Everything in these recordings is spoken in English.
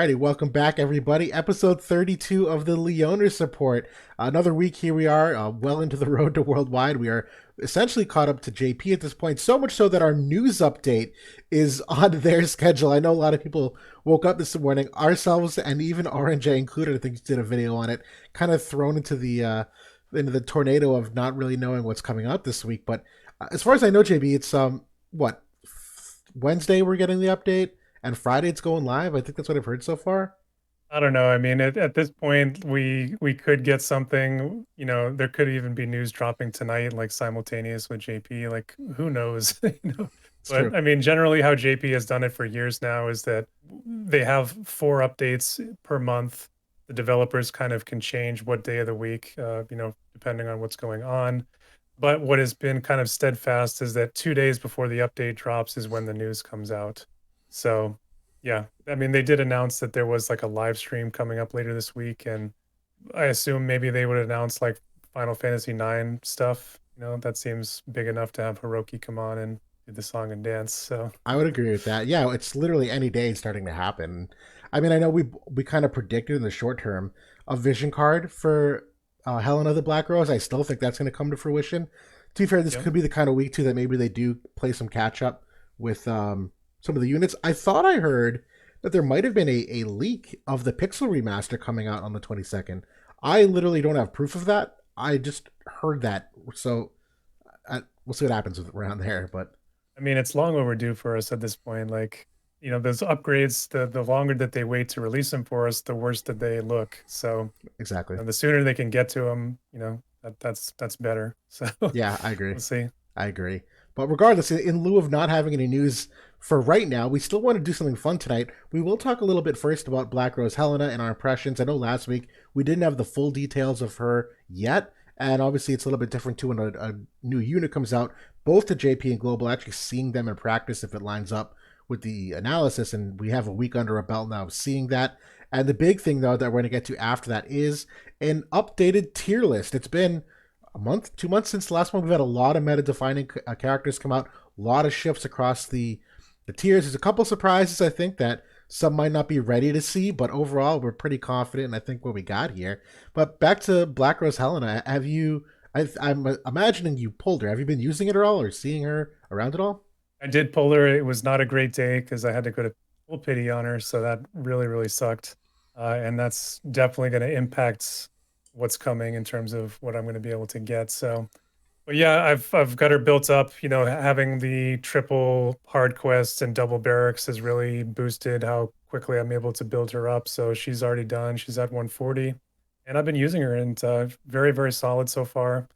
Alrighty, welcome back, everybody. Episode 32 of the Leonis Report. Another week, here we are, well into the road to worldwide. We are essentially caught up to JP at this point, so much so that our news update is on their schedule. I know a lot of people woke up this morning, ourselves and even RNJ included, I think did a video on it, kind of thrown into the tornado of not really knowing what's coming out this week. But as far as I know, JB, it's what, Wednesday we're getting the update? And Friday it's going live. I think that's what I've heard so far. I don't know. I mean, at this point, we could get something. There could even be news dropping tonight, like simultaneous with JP. Like, who knows? It's But true. I mean, generally, how JP has done it for years now is that they have 4 updates per month. The developers kind of can change what day of the week, depending on what's going on. But what has been kind of steadfast is that 2 days before the update drops is when the news comes out. So, yeah, I mean, they did announce that there was like a live stream coming up later this week, and I assume maybe they would announce like Final Fantasy IX stuff. That seems big enough to have Hiroki come on and do the song and dance. So, I would agree with that. Yeah, it's literally any day starting to happen. I mean, I know we kind of predicted in the short term a vision card for Helena the Black Rose. I still think that's going to come to fruition. To be fair, this yeah. could be the kind of week too that maybe they do play some catch up with some of the units. I thought I heard that there might have been a leak of the Pixel remaster coming out on the 22nd. I literally don't have proof of that. I just heard that. So we'll see what happens around there. But I mean, it's long overdue for us at this point. Like, those upgrades, the longer that they wait to release them for us, the worse that they look. So, exactly. the sooner they can get to them, that's better. So, Yeah, I agree. we'll see. I agree. But regardless, in lieu of not having any news for right now, we still want to do something fun tonight. We will talk a little bit first about Black Rose Helena and our impressions. I know last week we didn't have the full details of her yet, and obviously it's a little bit different too when a new unit comes out, both to JP and Global, actually seeing them in practice if it lines up with the analysis, and we have a week under our belt now of seeing that. And the big thing, though, that we're going to get to after that is an updated tier list. It's been a month, 2 months since the last one. We've had a lot of meta defining characters come out, a lot of shifts across the tiers. There's a couple surprises, I think, that some might not be ready to see, but overall, we're pretty confident in I think what we got here. But back to Black Rose Helena, have you? I'm imagining you pulled her. Have you been using it at all or seeing her around at all? I did pull her. It was not a great day because I had to go to full pity on her. So that really, really sucked. And that's definitely going to impact what's coming in terms of what I'm going to be able to get. So, but yeah, I've got her built up. Having the triple hard quests and double barracks has really boosted how quickly I'm able to build her up. So she's already done. She's at 140, and I've been using her, and very, very solid so far.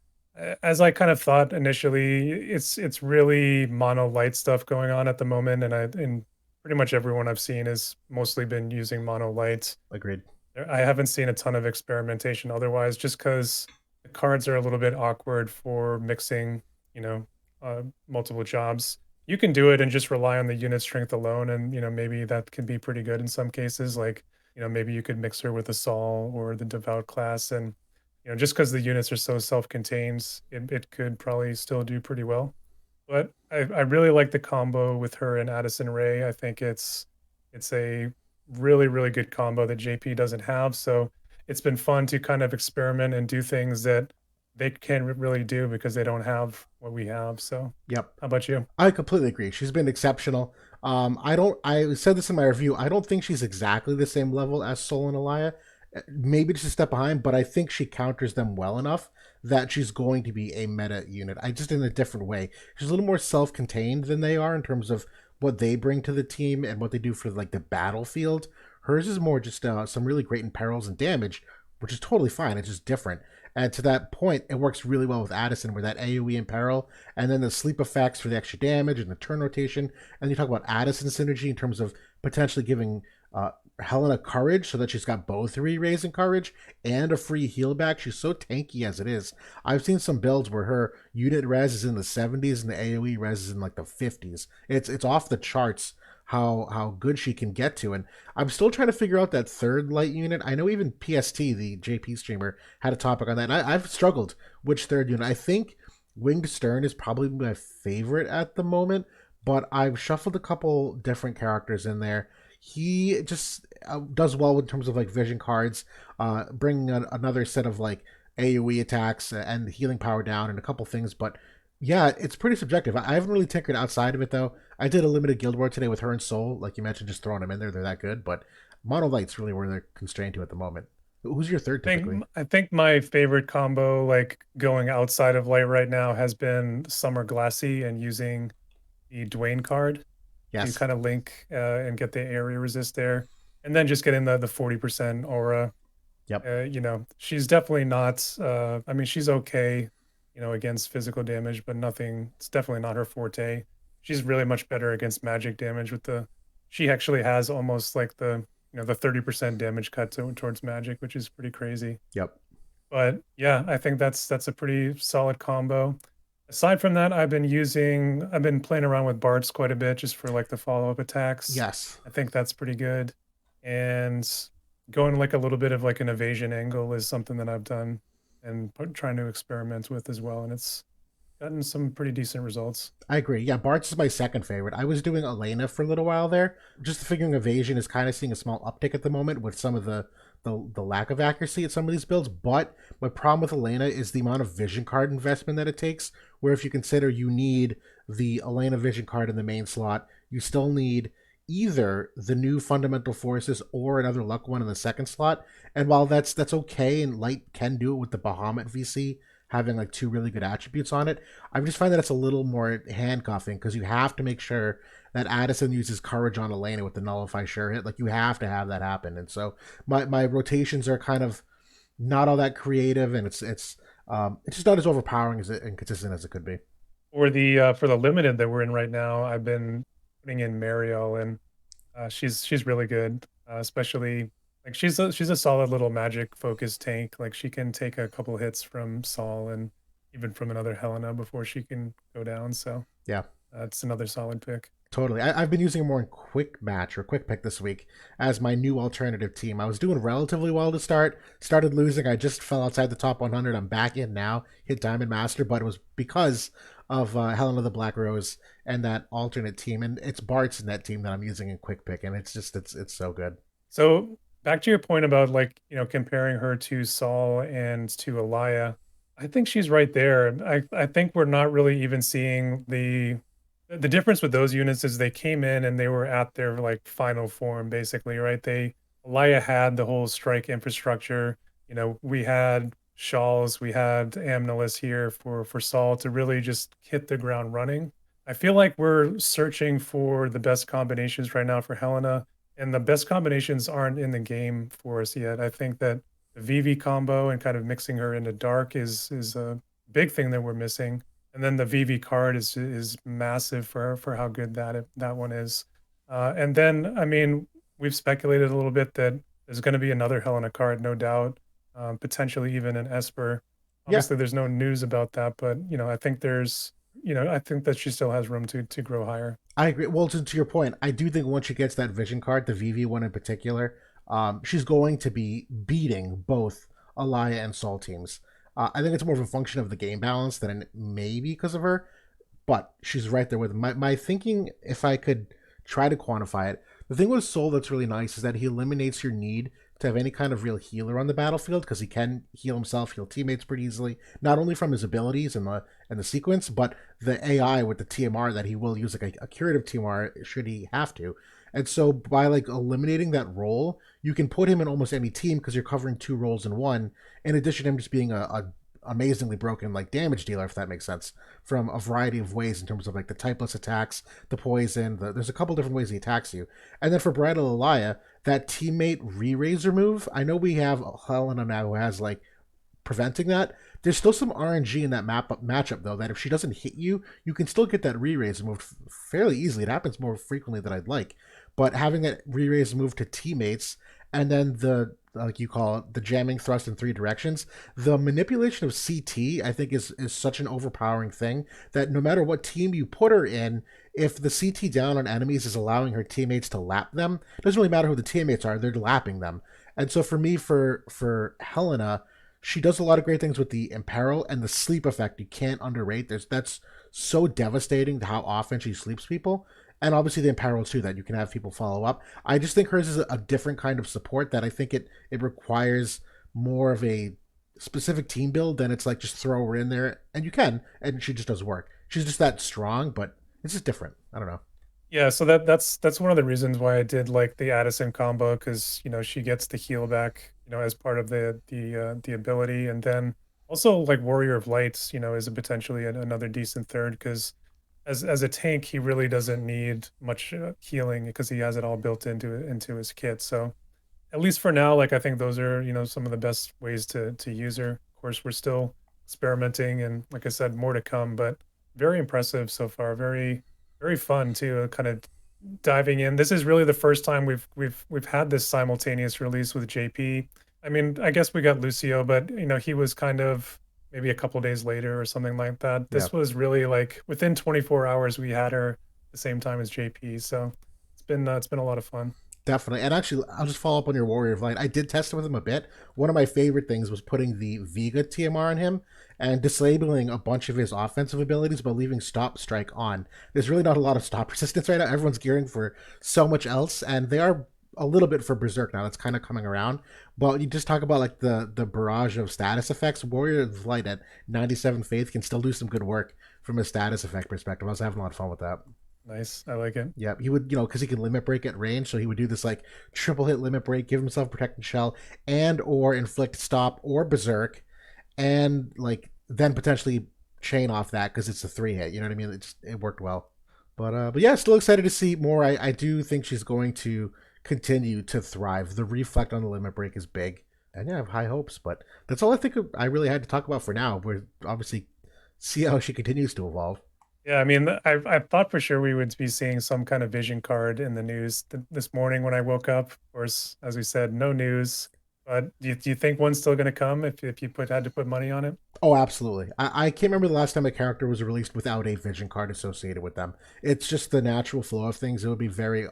As I kind of thought initially, it's really mono light stuff going on at the moment, and pretty much everyone I've seen has mostly been using mono light. Agreed. I haven't seen a ton of experimentation otherwise, just because the cards are a little bit awkward for mixing, multiple jobs. You can do it and just rely on the unit strength alone, and maybe that can be pretty good in some cases. Like, maybe you could mix her with the Saul or the Devout class, and just because the units are so self-contained, it could probably still do pretty well. But I really like the combo with her and Addison Ray. I think it's a really, really good combo that JP doesn't have. So it's been fun to kind of experiment and do things that they can't really do because they don't have what we have. So Yep. how about you? I completely agree. She's been exceptional. I don't. I said this in my review. I don't think she's exactly the same level as Sol and Elia. Maybe just a step behind, but I think she counters them well enough that she's going to be a meta unit. I just in a different way. She's a little more self-contained than they are in terms of what they bring to the team and what they do for like the battlefield. Hers is more just some really great imperils and damage, which is totally fine. It's just different. And to that point, it works really well with Addison, where that AoE imperil, and then the sleep effects for the extra damage and the turn rotation. And you talk about Addison synergy in terms of potentially giving Helena courage so that she's got both re-raise and courage and a free heal back. She's so tanky as it is. I've seen some builds where her unit res is in the 70s and the AoE res is in like the 50s. It's off the charts how good she can get to. And I'm still trying to figure out that third light unit. I know even PST, the JP streamer, had a topic on that. And I've struggled which third unit. I think Winged Stern is probably my favorite at the moment, but I've shuffled a couple different characters in there. he just does well in terms of like vision cards, bringing another set of like AoE attacks and healing power down and a couple things. But yeah, it's pretty subjective. I haven't really tinkered outside of it though. I did a limited guild war today with her and Soul, like you mentioned, just throwing them in there. They're that good, but Mono Light's really where they're constrained to at the moment. Who's your third typically? I think my favorite combo, like going outside of light right now, has been Summer Glassy and using the Dwayne card to Yes. kind of link and get the area resist there, and then just getting the 40% aura. Yep. She's definitely not. I mean, she's okay, against physical damage, but nothing. It's definitely not her forte. She's really much better against magic damage with the. She actually has almost like the 30% damage cut towards magic, which is pretty crazy. Yep. But yeah, I think that's a pretty solid combo. Aside from that, I've been playing around with Bards quite a bit just for like the follow-up attacks. Yes. I think that's pretty good. And going like a little bit of like an evasion angle is something that I've done and trying to experiment with as well. And it's gotten some pretty decent results. I agree. Yeah, Bart's is my second favorite. I was doing Helena for a little while there. Just figuring evasion is kind of seeing a small uptick at the moment with some of the lack of accuracy at some of these builds. But my problem with Helena is the amount of vision card investment that it takes. Where if you consider you need the Helena vision card in the main slot, you still need either the new fundamental forces or another luck one in the second slot. And while that's okay, and Light can do it with the Bahamut VC having like two really good attributes on it, I just find that it's a little more handcuffing because you have to make sure that Addison uses courage on Elena with the nullify sure hit. Like you have to have that happen. And so my rotations are kind of not all that creative, and it's just not as overpowering as and consistent as it could be. For the limited that we're in right now, I've been putting in Mariel, and she's really good, especially like she's a solid little magic focused tank. Like she can take a couple hits from Saul and even from another Helena before she can go down. So Yeah. that's another solid pick. Totally. Have been using it more in quick match or quick pick this week as my new alternative team. I was doing relatively well to start, started losing. I just fell outside the top 100. I'm back in now, hit Diamond Master, but it was because of Helena the Black Rose and that alternate team. And it's Bart's in that team that I'm using in quick pick. And it's so good. So back to your point about like, comparing her to Saul and to Elia, I think she's right there. I think we're not really even seeing the difference with those units is they came in and they were at their like final form basically, right? Elia had the whole strike infrastructure. We had Shawls, we had Amnelis here for Saul to really just hit the ground running. I feel like we're searching for the best combinations right now for Helena, and the best combinations aren't in the game for us yet. I think that the VV combo and kind of mixing her into Dark is a big thing that we're missing. And then the VV card is massive for how good that one is. And then I mean we've speculated a little bit that there's going to be another Helena card, no doubt, potentially even an Esper. Yeah, Obviously, there's no news about that, but I think that she still has room to grow higher. I agree. Well, to your point, I do think once she gets that vision card, the VV one in particular, she's going to be beating both Alaya and Sol teams. I think it's more of a function of the game balance than maybe because of her, but she's right there with him. My thinking, if I could try to quantify it, the thing with Soul that's really nice is that he eliminates your need to have any kind of real healer on the battlefield because he can heal himself, heal teammates pretty easily, not only from his abilities and the sequence, but the AI with the TMR that he will use like a curative TMR should he have to. And so by like eliminating that role, you can put him in almost any team because you're covering two roles in one. In addition to him just being a amazingly broken like damage dealer, if that makes sense, from a variety of ways in terms of like the typeless attacks, the poison. There's a couple different ways he attacks you. And then for Bridal Elia, that teammate re-raiser move. I know we have Helena now who has like preventing that. There's still some RNG in that matchup though. That if she doesn't hit you, you can still get that re-raise moved fairly easily. It happens more frequently than I'd like, but having that re-raise move to teammates and then the like you call it the jamming thrust in three directions, the manipulation of CT I think is such an overpowering thing that no matter what team you put her in, if the CT down on enemies is allowing her teammates to lap them, it doesn't really matter who the teammates are, they're lapping them. And so for me, for Helena, she does a lot of great things with the imperil and the sleep effect. You can't underrate. That's so devastating to how often she sleeps people. and obviously the Imperils too, that you can have people follow up. I just think hers is a different kind of support that I think it requires more of a specific team build than it's like just throw her in there and you can, and she just does work. She's just that strong, but it's just different. I don't know. Yeah, so that's one of the reasons why I did like the Addison combo, because she gets the heal back, as part of the ability, and then also like Warrior of Lights, is a potentially another decent third, because as a tank, he really doesn't need much healing because he has it all built into his kit. So at least for now, like I think those are some of the best ways to use her. Of course, we're still experimenting, and like I said, more to come. But very impressive so far. Very fun too. Kind of diving in. This is really the first time we've had this simultaneous release with JP. I mean, I guess we got Lucio, but he was kind of maybe a couple days later or something like that. Yeah, This was really like within 24 hours we had her the same time as JP. So it's been a lot of fun. definitely. And actually, I'll just follow up on your Warrior of Light. I did test it with him a bit. One of my favorite things was putting the Vega TMR on him and disabling a bunch of his offensive abilities but leaving Stop Strike on. There's really not a lot of stop resistance right now. Everyone's gearing for so much else, and they are a little bit for Berserk now. That's kind of coming around. But you just talk about like the barrage of status effects. Warrior of Light at 97 Faith can still do some good work from a status effect perspective. I was having a lot of fun with that. Nice. I like it. Yeah, he would, because he can limit break at range, so he would do this like triple hit limit break, give himself protecting shell, and or inflict stop or berserk, and like then potentially chain off that because it's a three hit. You know what I mean? It worked well. But yeah, still excited to see more. I do think she's going to continue to thrive. The reflect on the limit break is big, and yeah, I have high hopes. But that's all I think I really had to talk about for now. We're obviously see how she continues to evolve. Yeah, I mean, I thought for sure we would be seeing some kind of vision card in the news this morning when I woke up. Of course, as we said, no news. But do you think one's still going to come if you had to put money on it? Oh, absolutely. I can't remember the last time a character was released without a vision card associated with them. It's just the natural flow of things. It would be very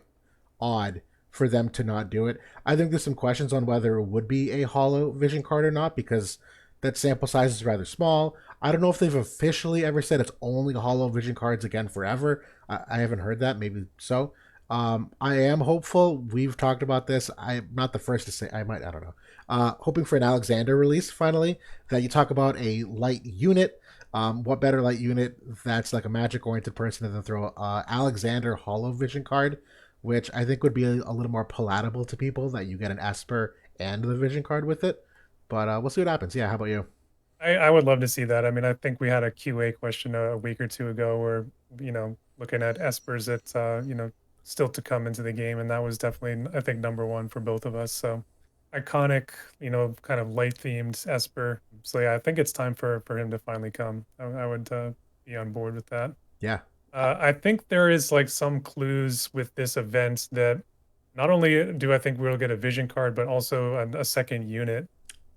odd for them to not do it. I think there's some questions on whether it would be a hollow vision card or not because that sample size is rather small. I don't know if they've officially ever said it's only hollow vision cards again forever. I haven't heard that. Maybe so. I am hopeful. We've talked about this. I'm not the first to say. I might. I don't know. Hoping for an Alexander release finally. That you talk about a light unit. What better light unit that's like a magic oriented person than throw Alexander Hollow Vision card, which I think would be a little more palatable to people. That you get an Esper and the Vision card with it. But we'll see what happens. Yeah. How about you? I would love to see that. I mean, I think we had a QA question a week or two ago where, looking at espers that, still to come into the game. And that was definitely, I think, number one for both of us. So iconic, kind of light themed esper. So yeah, I think it's time for him to finally come. I would be on board with that. Yeah. I think there is like some clues with this event that not only do I think we'll get a vision card, but also a second unit.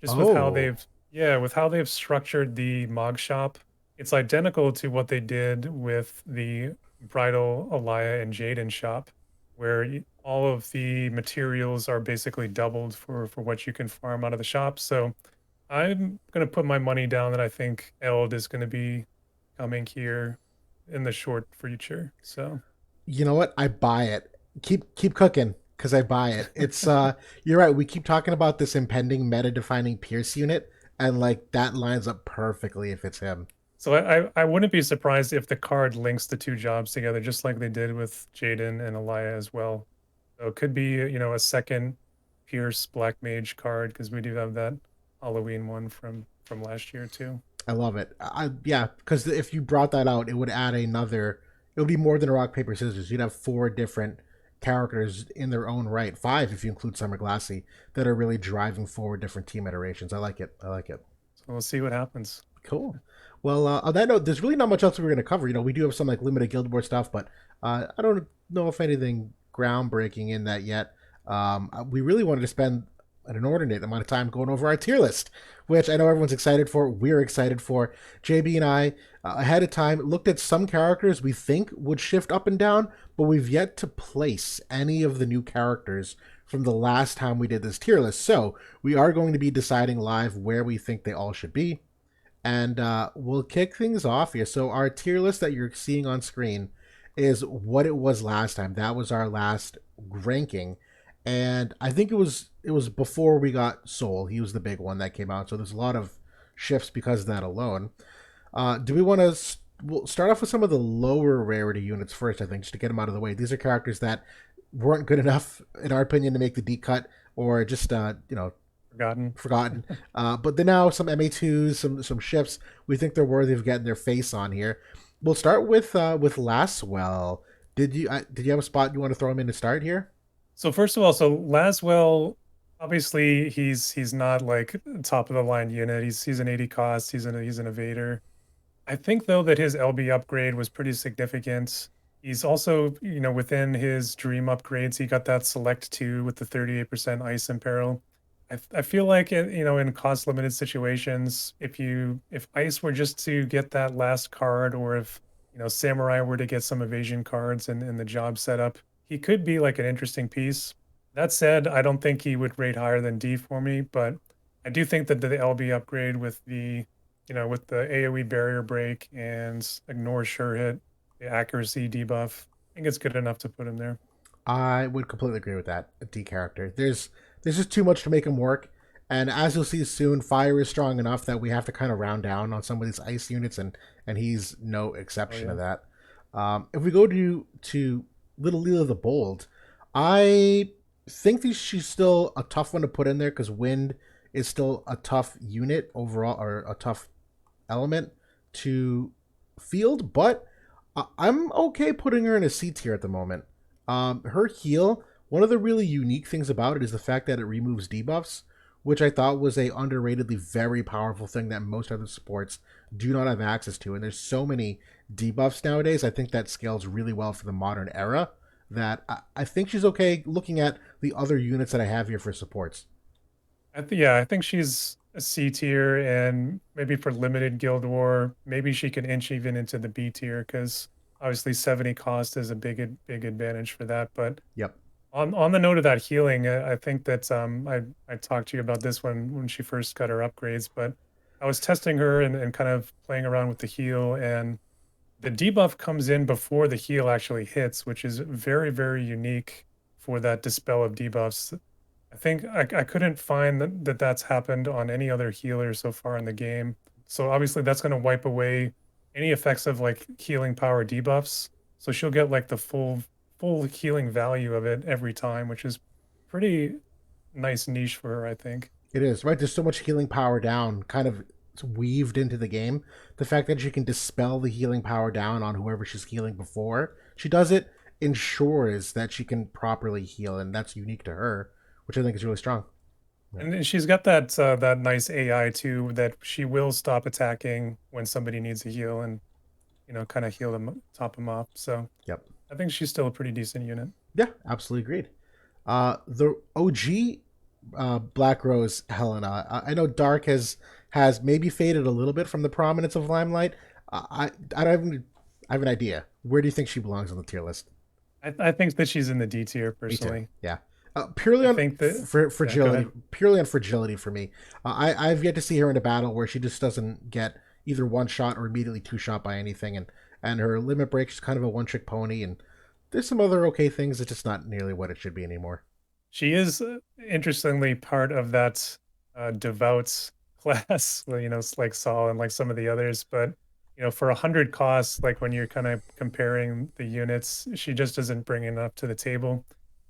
Just with how Oh. they've yeah, with how they've structured the Mog Shop, it's identical to what they did with the Bridal Alaya and Jaden shop, where all of the materials are basically doubled for what you can farm out of the shop. So I'm gonna put my money down that I think Eld is gonna be coming here in the short future. So You know what? I buy it. Keep cooking because I buy it. It's you're right. We keep talking about this impending meta defining Pierce unit, and like that lines up perfectly if it's him. So I wouldn't be surprised if the card links the two jobs together, just like they did with Jaden and Alaya as well. So it could be, a second Pierce Black Mage card because we do have that Halloween one from last year too. I love it. Yeah, because if you brought that out, it would add another. It would be more than a rock paper scissors. You'd have four different characters in their own right, five if you include Summer Glassy, that are really driving forward different team iterations. I like it. I like it. So we'll see what happens. Cool. Well, on that note, there's really not much else we're going to cover. We do have some like limited Guild Wars stuff, but I don't know if anything groundbreaking in that yet. We really wanted to spend an inordinate amount of time going over our tier list, which I know everyone's excited for. We're excited for. JB and I, ahead of time, looked at some characters we think would shift up and down, but we've yet to place any of the new characters from the last time we did this tier list. So we are going to be deciding live where we think they all should be. And we'll kick things off here. So our tier list that you're seeing on screen is what it was last time. That was our last ranking, and I think it was before we got Soul. He was the big one that came out. So there's a lot of shifts because of that alone. Do we want to? We'll start off with some of the lower rarity units first. I think just to get them out of the way. These are characters that weren't good enough, in our opinion, to make the D cut, or just Forgotten. forgotten. But then now some MA2s, some shifts. We think they're worthy of getting their face on here. We'll start with Laswell. Did you have a spot you want to throw him in to start here? So first of all, so Laswell, obviously he's not like top of the line unit. He's an 80 cost. He's an evader. I think though that his LB upgrade was pretty significant. He's also, within his dream upgrades, he got that select 2 with the 38% ice imperil. I feel like in cost limited situations, if ice were just to get that last card, or if samurai were to get some evasion cards in the job setup, he could be like an interesting piece. That said, I don't think he would rate higher than D for me, but I do think that the LB upgrade with the AoE barrier break and ignore sure hit, the accuracy debuff, I think it's good enough to put him there. I would completely agree with that. A D character. There's just too much to make him work. And as you'll see soon, fire is strong enough that we have to kind of round down on some of these ice units, and he's no Oh exception to yeah. that. If we go to Little Leela the Bold, I think that she's still a tough one to put in there because wind is still a tough unit overall, or a tough element to field, but I'm okay putting her in a C tier at the moment. Her heal, one of the really unique things about it is the fact that it removes debuffs, which I thought was a underratedly very powerful thing that most other supports do not have access to. And there's so many debuffs nowadays. I think that scales really well for the modern era. That I think she's okay looking at the other units that I have here for supports. Yeah, I think she's a C tier, and maybe for limited Guild War, maybe she can inch even into the B tier because obviously 70 cost is a big advantage for that. But Yep. on the note of that healing, I think that I talked to you about this when she first got her upgrades, but I was testing her and kind of playing around with the heal, and the debuff comes in before the heal actually hits, which is very, very unique for that dispel of debuffs. I think I couldn't find that's happened on any other healer so far in the game. So obviously that's going to wipe away any effects of like healing power debuffs. So she'll get like the full healing value of it every time, which is pretty nice niche for her, I think. It is, right? There's so much healing power down kind of weaved into the game. The fact that she can dispel the healing power down on whoever she's healing before she does it ensures that she can properly heal, and that's unique to her, which I think is really strong. Yeah. And then she's got that nice AI too, that she will stop attacking when somebody needs a heal and kind of heal them, top them off. So Yep. I think she's still a pretty decent unit. Yeah, absolutely agreed. The OG Black Rose Helena. I know Dark has maybe faded a little bit from the prominence of Limelight. I don't even I have an idea. Where do you think she belongs on the tier list? I think that she's in the D tier Me too. personally. Yeah. Purely I on think that yeah, go fragility, ahead. purely on fragility for me. I've yet to see her in a battle where she just doesn't get either one shot or immediately two shot by anything, and her limit break is kind of a one trick pony, and there's some other okay things. It's just not nearly what it should be anymore. She is interestingly part of that devout class, well, it's like Saul and like some of the others, but for 100 costs, like when you're kind of comparing the units, she just isn't bringing enough to the table.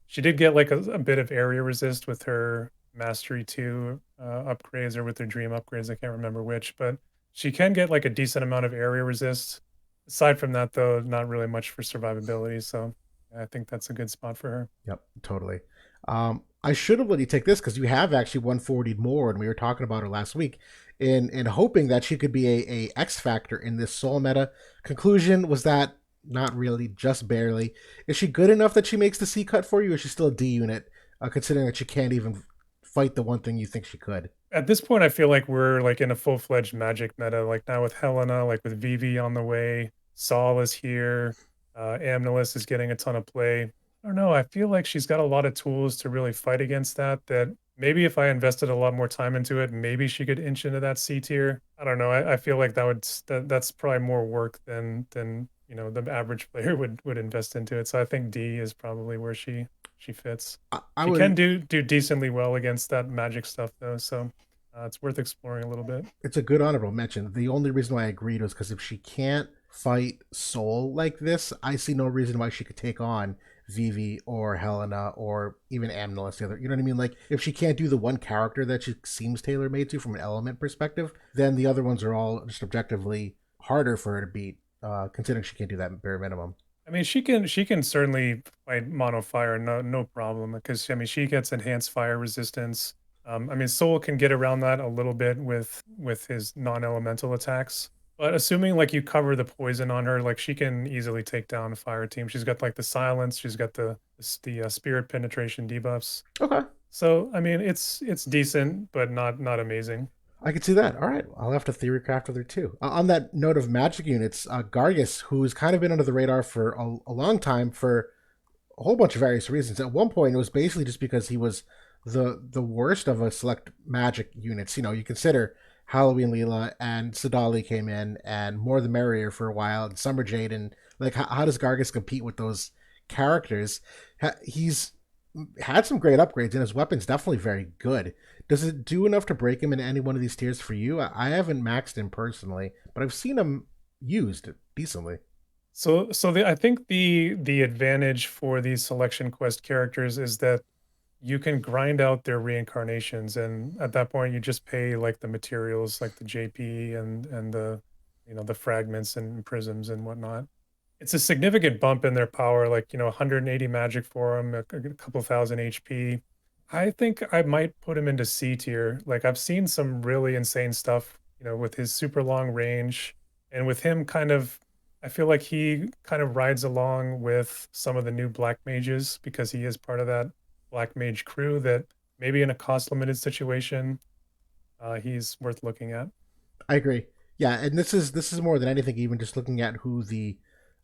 She did get like a bit of area resist with her Mastery 2 upgrades, or with her Dream upgrades. I can't remember which, but she can get like a decent amount of area resist. Aside from that, though, not really much for survivability. So I think that's a good spot for her. Yep, totally. I should have let you take this because you have actually 140 more, and we were talking about her last week, in hoping that she could be a X factor in this soul meta. Conclusion was that not really, just barely. Is she good enough that she makes the C cut for you, or is she still a D unit, considering that she can't even fight the one thing you think she could? At this point, I feel like we're like in a full-fledged magic meta. Like now with Helena, like with Vivi on the way, Saul is here, Amnelis is getting a ton of play. I don't know. I feel like she's got a lot of tools to really fight against that. That maybe if I invested a lot more time into it, maybe she could inch into that C tier. I don't know. I feel like that's probably more work than the average player would invest into it. So I think D is probably where she fits. I She can would. do decently well against that magic stuff though, so it's worth exploring a little bit. It's a good honorable mention. The only reason why I agreed was because if she can't fight Soul like this, I see no reason why she could take on Vivi or Helena or even Amnelis the other. You know what I mean? Like if she can't do the one character that she seems tailor made to from an element perspective, then the other ones are all just objectively harder for her to beat. Considering she can't do that bare minimum. I mean, she can certainly fight mono fire, no problem, because I mean she gets enhanced fire resistance. I mean, Soul can get around that a little bit with his non-elemental attacks, but assuming like you cover the poison on her, like she can easily take down a fire team. She's got like the silence, she's got the spirit penetration debuffs. Okay. So I mean, it's decent, but not amazing. I could see that. All right, I'll have to theory craft with her too. On that note of magic units, Gargus, who's kind of been under the radar for a long time for a whole bunch of various reasons. At one point, it was basically just because he was the worst of a select magic units. You know, you consider Halloween Leela and Sadali came in, and More the Merrier for a while, and Summer Jade, and like how does Gargus compete with those characters? He's had some great upgrades, and his weapon's definitely very good. Does it do enough to break him in any one of these tiers for you? I haven't maxed him personally, but I've seen him used decently. I think the advantage for these selection quest characters is that you can grind out their reincarnations, and at that point you just pay like the materials like the JP and the the fragments and prisms and whatnot. It's a significant bump in their power, like 180 magic for them, a couple thousand HP. I think I might put him into C tier. Like I've seen some really insane stuff, with his super long range and with him kind of I feel like he kind of rides along with some of the new black mages because he is part of that black mage crew that maybe in a cost limited situation, he's worth looking at. I agree. Yeah, and this is more than anything, even just looking at who the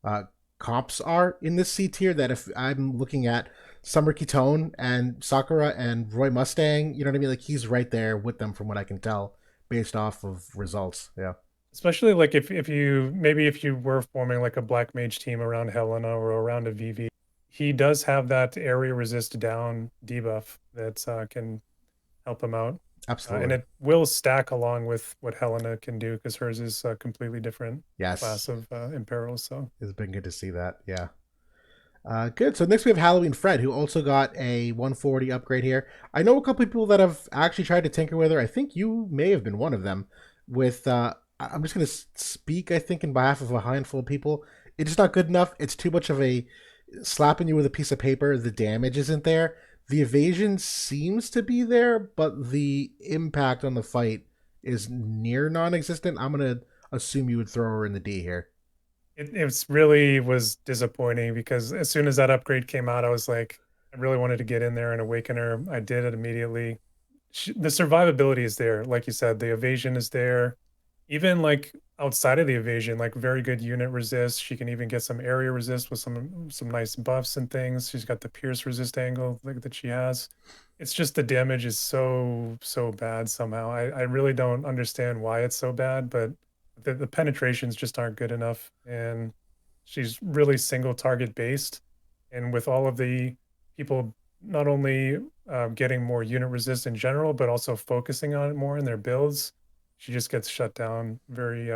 uh, comps are in this C tier. That if I'm looking at Summer Kitone and Sakura and Roy Mustang, you know what I mean? Like he's right there with them from what I can tell based off of results. Yeah, Especially like if you were forming like a black mage team around Helena or around a VV, he does have that area resist down debuff that can help him out. And absolutely. it will stack along with what Helena can do because hers is a completely different class Yes, of imperils. So it's been good to see that. Yeah. Good. So next we have Halloween Fred, who also got a 140 upgrade here. I know a couple people that have actually tried to tinker with her. I think you may have been one of them. With I'm just going to speak, I think, in behalf of a handful of people. It's just not good enough. It's too much of a slapping you with a piece of paper. The damage isn't there. The evasion seems to be there, but the impact on the fight is near non-existent. I'm going to assume you would throw her in the D here. it really was disappointing because as soon as that upgrade came out, I was like, I really wanted to get in there and awaken her. I did it immediately. The survivability is there, like you said. The evasion is there. Even like outside of the evasion, like very good unit resist. She can even get some area resist with some nice buffs and things. She's got the pierce resist angle like that she has. It's just the damage is so bad somehow. I really don't understand why it's so bad, but the penetrations just aren't good enough. And she's really single target based. And with all of the people not only getting more unit resist in general, but also focusing on it more in their builds, she just gets shut down very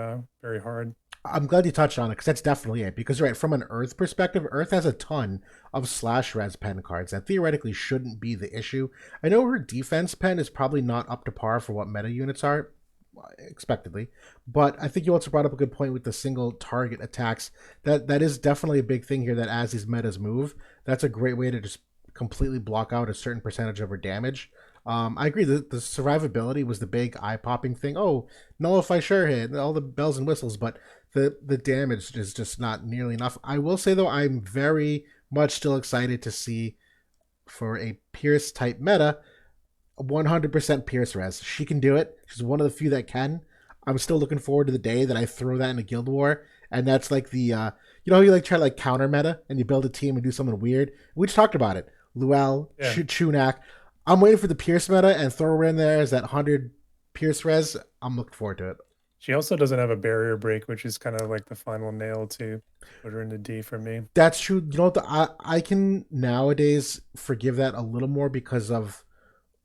hard. I'm glad you touched on it because that's definitely it. Because right, from an Earth perspective, Earth has a ton of slash res pen cards that theoretically shouldn't be the issue. I know her defense pen is probably not up to par for what meta units are, expectedly, but I think you also brought up a good point with the single target attacks. That is definitely a big thing here. That as these metas move, that's a great way to just completely block out a certain percentage of her damage. I agree that the survivability was the big eye popping thing. Oh, nullify sure hit, all the bells and whistles, but the damage is just not nearly enough. I will say though, I'm very much still excited to see for a Pierce type meta 100% Pierce res. She can do it. She's one of the few that can. I'm still looking forward to the day that I throw that in a guild war, and that's like the you like try to like counter meta and you build a team and do something weird. We just talked about it. Luel, Yeah. Chunak. I'm waiting for the Pierce meta and throw her in there as that 100 Pierce res. I'm looking forward to it. She also doesn't have a barrier break, which is kind of like the final nail to put her into D for me. That's true. You know what? I can nowadays forgive that a little more because of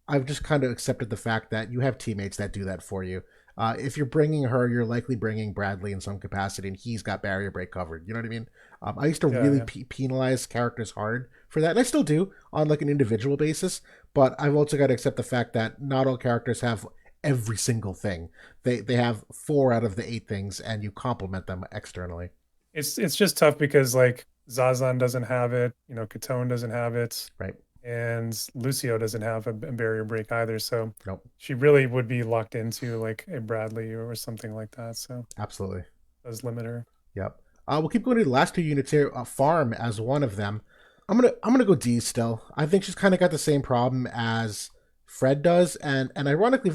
I've just kind of accepted the fact that you have teammates that do that for you. If you're bringing her, you're likely bringing Bradley in some capacity, and he's got barrier break covered. You know what I mean? I used to Yeah, really yeah. penalize characters hard for that, and I still do on like an individual basis. But I've also got to accept the fact that not all characters have every single thing. They have 4 out of the 8 things, and you complement them externally. It's just tough because like Zazan doesn't have it, Katone doesn't have it, Right? and Lucio doesn't have a barrier break either. So Nope. she really would be locked into like a Bradley or something like that. So Absolutely. it does limit her. Yep. We'll keep going to the last 2 units here. Farm as one of them. I'm gonna go D still. I think she's kind of got the same problem as Fred does, and ironically,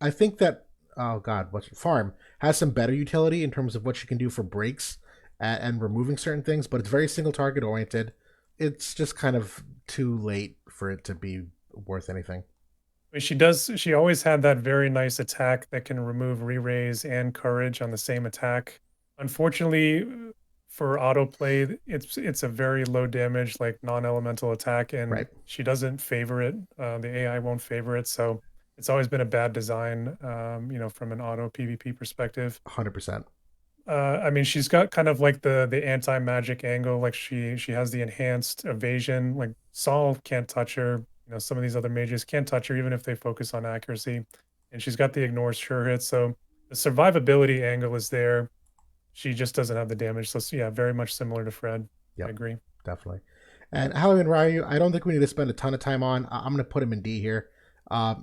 I think that oh god, what's Farm has some better utility in terms of what she can do for breaks and removing certain things, but it's very single target oriented. It's just kind of too late for it to be worth anything. But she always had that very nice attack that can remove re-raise and courage on the same attack. Unfortunately, for autoplay, it's a very low damage, like non-elemental attack, and Right. she doesn't favor it. The AI won't favor it, so it's always been a bad design, from an auto PvP perspective. 100%. I mean, she's got kind of like the anti-magic angle. Like she has the enhanced evasion. Like Saul can't touch her. Some of these other mages can't touch her even if they focus on accuracy. And she's got the ignore sure hit. So the survivability angle is there. She just doesn't have the damage. So yeah, very much similar to Fred. I Yep. agree. Definitely. And Halloween Ryu, I don't think we need to spend a ton of time on. I'm going to put him in D here.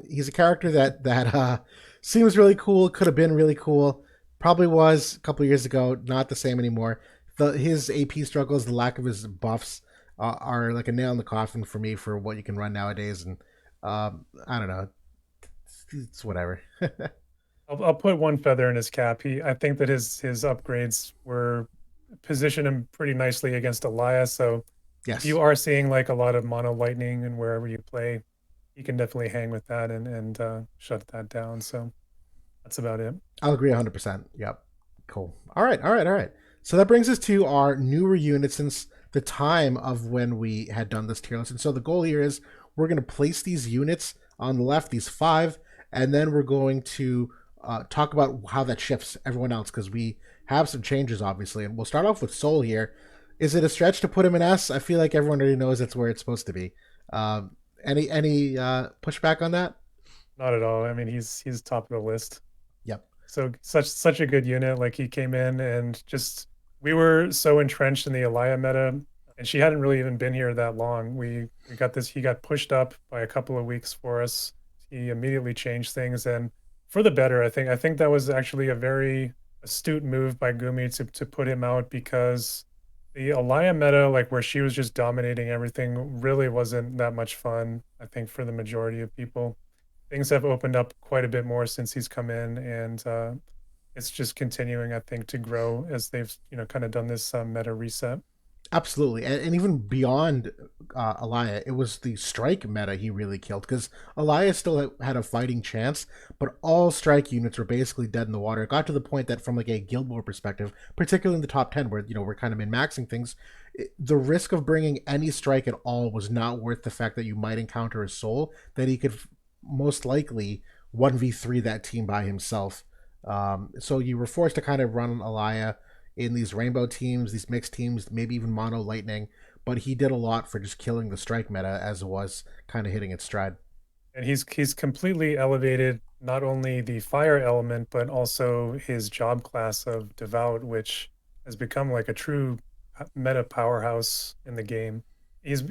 He's a character that seems really cool. Could have been really cool. Probably was a couple of years ago. Not the same anymore. His AP struggles, the lack of his buffs, are like a nail in the coffin for me for what you can run nowadays. And I don't know. It's whatever. I'll put one feather in his cap. I think that his upgrades were position him pretty nicely against Elias. So if you Yes, are seeing like a lot of mono lightning and wherever you play, you can definitely hang with that and shut that down. So that's about it. I'll agree 100%. Yep. Cool. All right. All right. All right. So that brings us to our newer units since the time of when we had done this tier list. And so the goal here is we're going to place these units on the left, these 5, and then we're going to talk about how that shifts everyone else because we have some changes, obviously. And we'll start off with Soul here. Is it a stretch to put him in S? I feel like everyone already knows that's where it's supposed to be. Any pushback on that? Not at all. I mean, he's top of the list. Yep. So such a good unit. Like he came in and just we were so entrenched in the Elia meta, and she hadn't really even been here that long. We got this. He got pushed up by a couple of weeks for us. He immediately changed things, and for the better. I think that was actually a very astute move by Gumi to put him out because the Elia meta, like where she was just dominating everything, really wasn't that much fun. I think for the majority of people things have opened up quite a bit more since he's come in, and it's just continuing, I think, to grow as they've kind of done this meta reset. Absolutely, and even beyond Elia, it was the strike meta he really killed because Elia still had a fighting chance, but all strike units were basically dead in the water. It got to the point that, from like a guild war perspective, particularly in the top 10, where we're kind of min maxing things, the risk of bringing any strike at all was not worth the fact that you might encounter a soul that he could most likely 1v3 that team by himself. So you were forced to kind of run Elia in these rainbow teams, these mixed teams, maybe even mono lightning. But he did a lot for just killing the strike meta as it was kind of hitting its stride. And he's completely elevated not only the fire element but also his job class of devout, which has become like a true meta powerhouse in the game. He's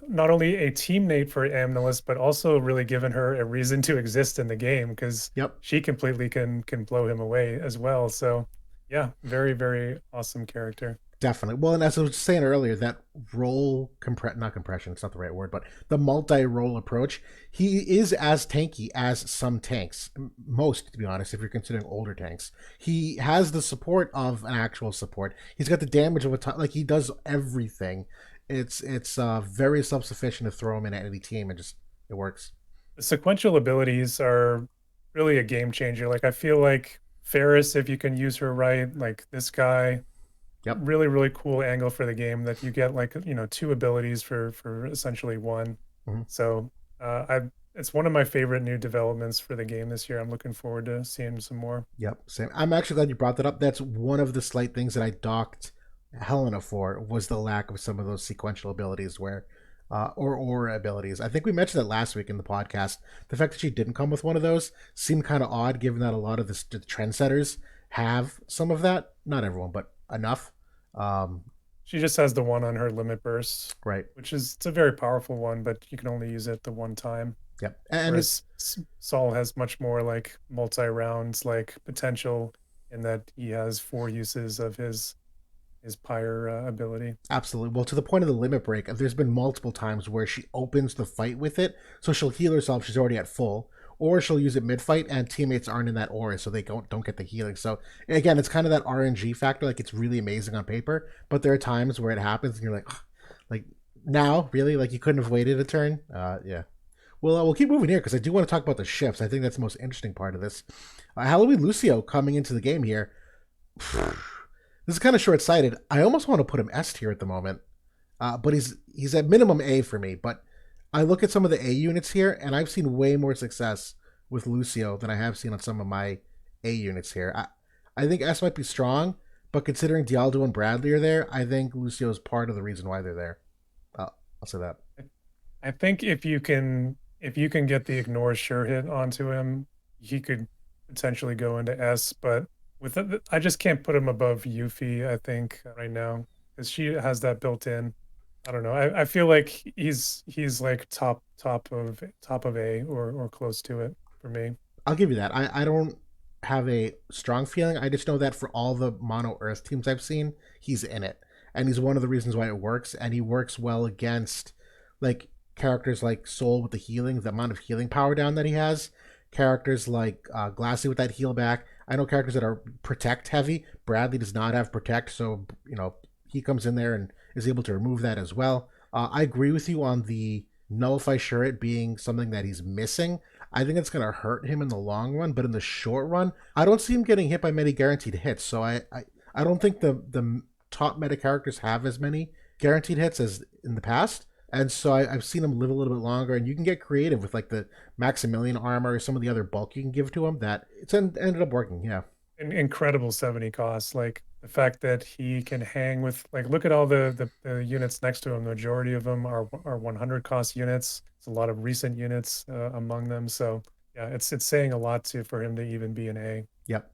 not only a teammate for Amnelis, but also really given her a reason to exist in the game because Yep, she completely can blow him away as well. So yeah, very, very awesome character. definitely. Well, and as I was saying earlier, that not compression, it's not the right word, but the multi-role approach, he is as tanky as some tanks. Most, to be honest, if you're considering older tanks. He has the support of an actual support. He's got the damage of like he does everything. It's very self-sufficient to throw him in at any team and just it works. The sequential abilities are really a game changer. Like I feel like Ferris, if you can use her right, like this guy, Yep. really, really cool angle for the game that you get like, two abilities for essentially one. Mhm. So I it's one of my favorite new developments for the game this year. I'm looking forward to seeing some more. Yep, same. I'm actually glad you brought that up. That's one of the slight things that I docked Helena for was the lack of some of those sequential abilities where, or aura abilities. I think we mentioned that last week in the podcast. The fact that she didn't come with one of those seemed kind of odd, given that a lot of the trendsetters have some of that. Not everyone, but enough. Um, She just has the one on her limit burst, right. which is it's a very powerful one, but you can only use it the one time. Yep. And it, Whereas Saul has much more like multi-rounds like potential in that he has four uses of his pyre ability. absolutely. Well, to the point of the limit break, there's been multiple times where she opens the fight with it, so she'll heal herself. She's already at full, or she'll use it mid fight, and teammates aren't in that aura, so they don't get the healing. So again, it's kind of that RNG factor. Like it's really amazing on paper, but there are times where it happens, and you're like, "Ugh, like now, really, like you couldn't have waited a turn. Yeah. Well, we'll keep moving here because I do want to talk about the shifts. I think that's the most interesting part of this. Halloween Lucio coming into the game here. This is kind of short sighted. I almost want to put him S tier at the moment, but he's at minimum A for me. But I look at some of the A units here, and I've seen way more success with Lucio than I have seen on some of my A units here. I think S might be strong, but considering Dialdo and Bradley are there, I think Lucio is part of the reason why they're there. I'll say that. I think if you can get the ignore sure hit onto him, he could potentially go into S, but with it, I just can't put him above Yuffie, I think, right now. Because she has that built in. I don't know. I feel like he's like top of A or close to it for me. I'll give you that. I don't have a strong feeling. I just know that for all the mono Earth teams I've seen, he's in it, and he's one of the reasons why it works. And he works well against like characters like Soul with the healing, the amount of healing power down that he has. Characters like Glassy with that heal back. I know characters that are protect heavy. Bradley does not have protect, so he comes in there and is able to remove that as well. I agree with you on the nullify sure it being something that he's missing. I think it's going to hurt him in the long run, but in the short run, I don't see him getting hit by many guaranteed hits. So I don't think the top meta characters have as many guaranteed hits as in the past. And so I've seen him live a little bit longer, and you can get creative with like the Maximilian armor or some of the other bulk you can give to him. That it's ended up working. Yeah, An incredible 70 costs. Like the fact that he can hang with like look at all the units next to him. The majority of them are 100 cost units. It's a lot of recent units among them. So yeah, it's saying a lot to for him to even be an A. yep.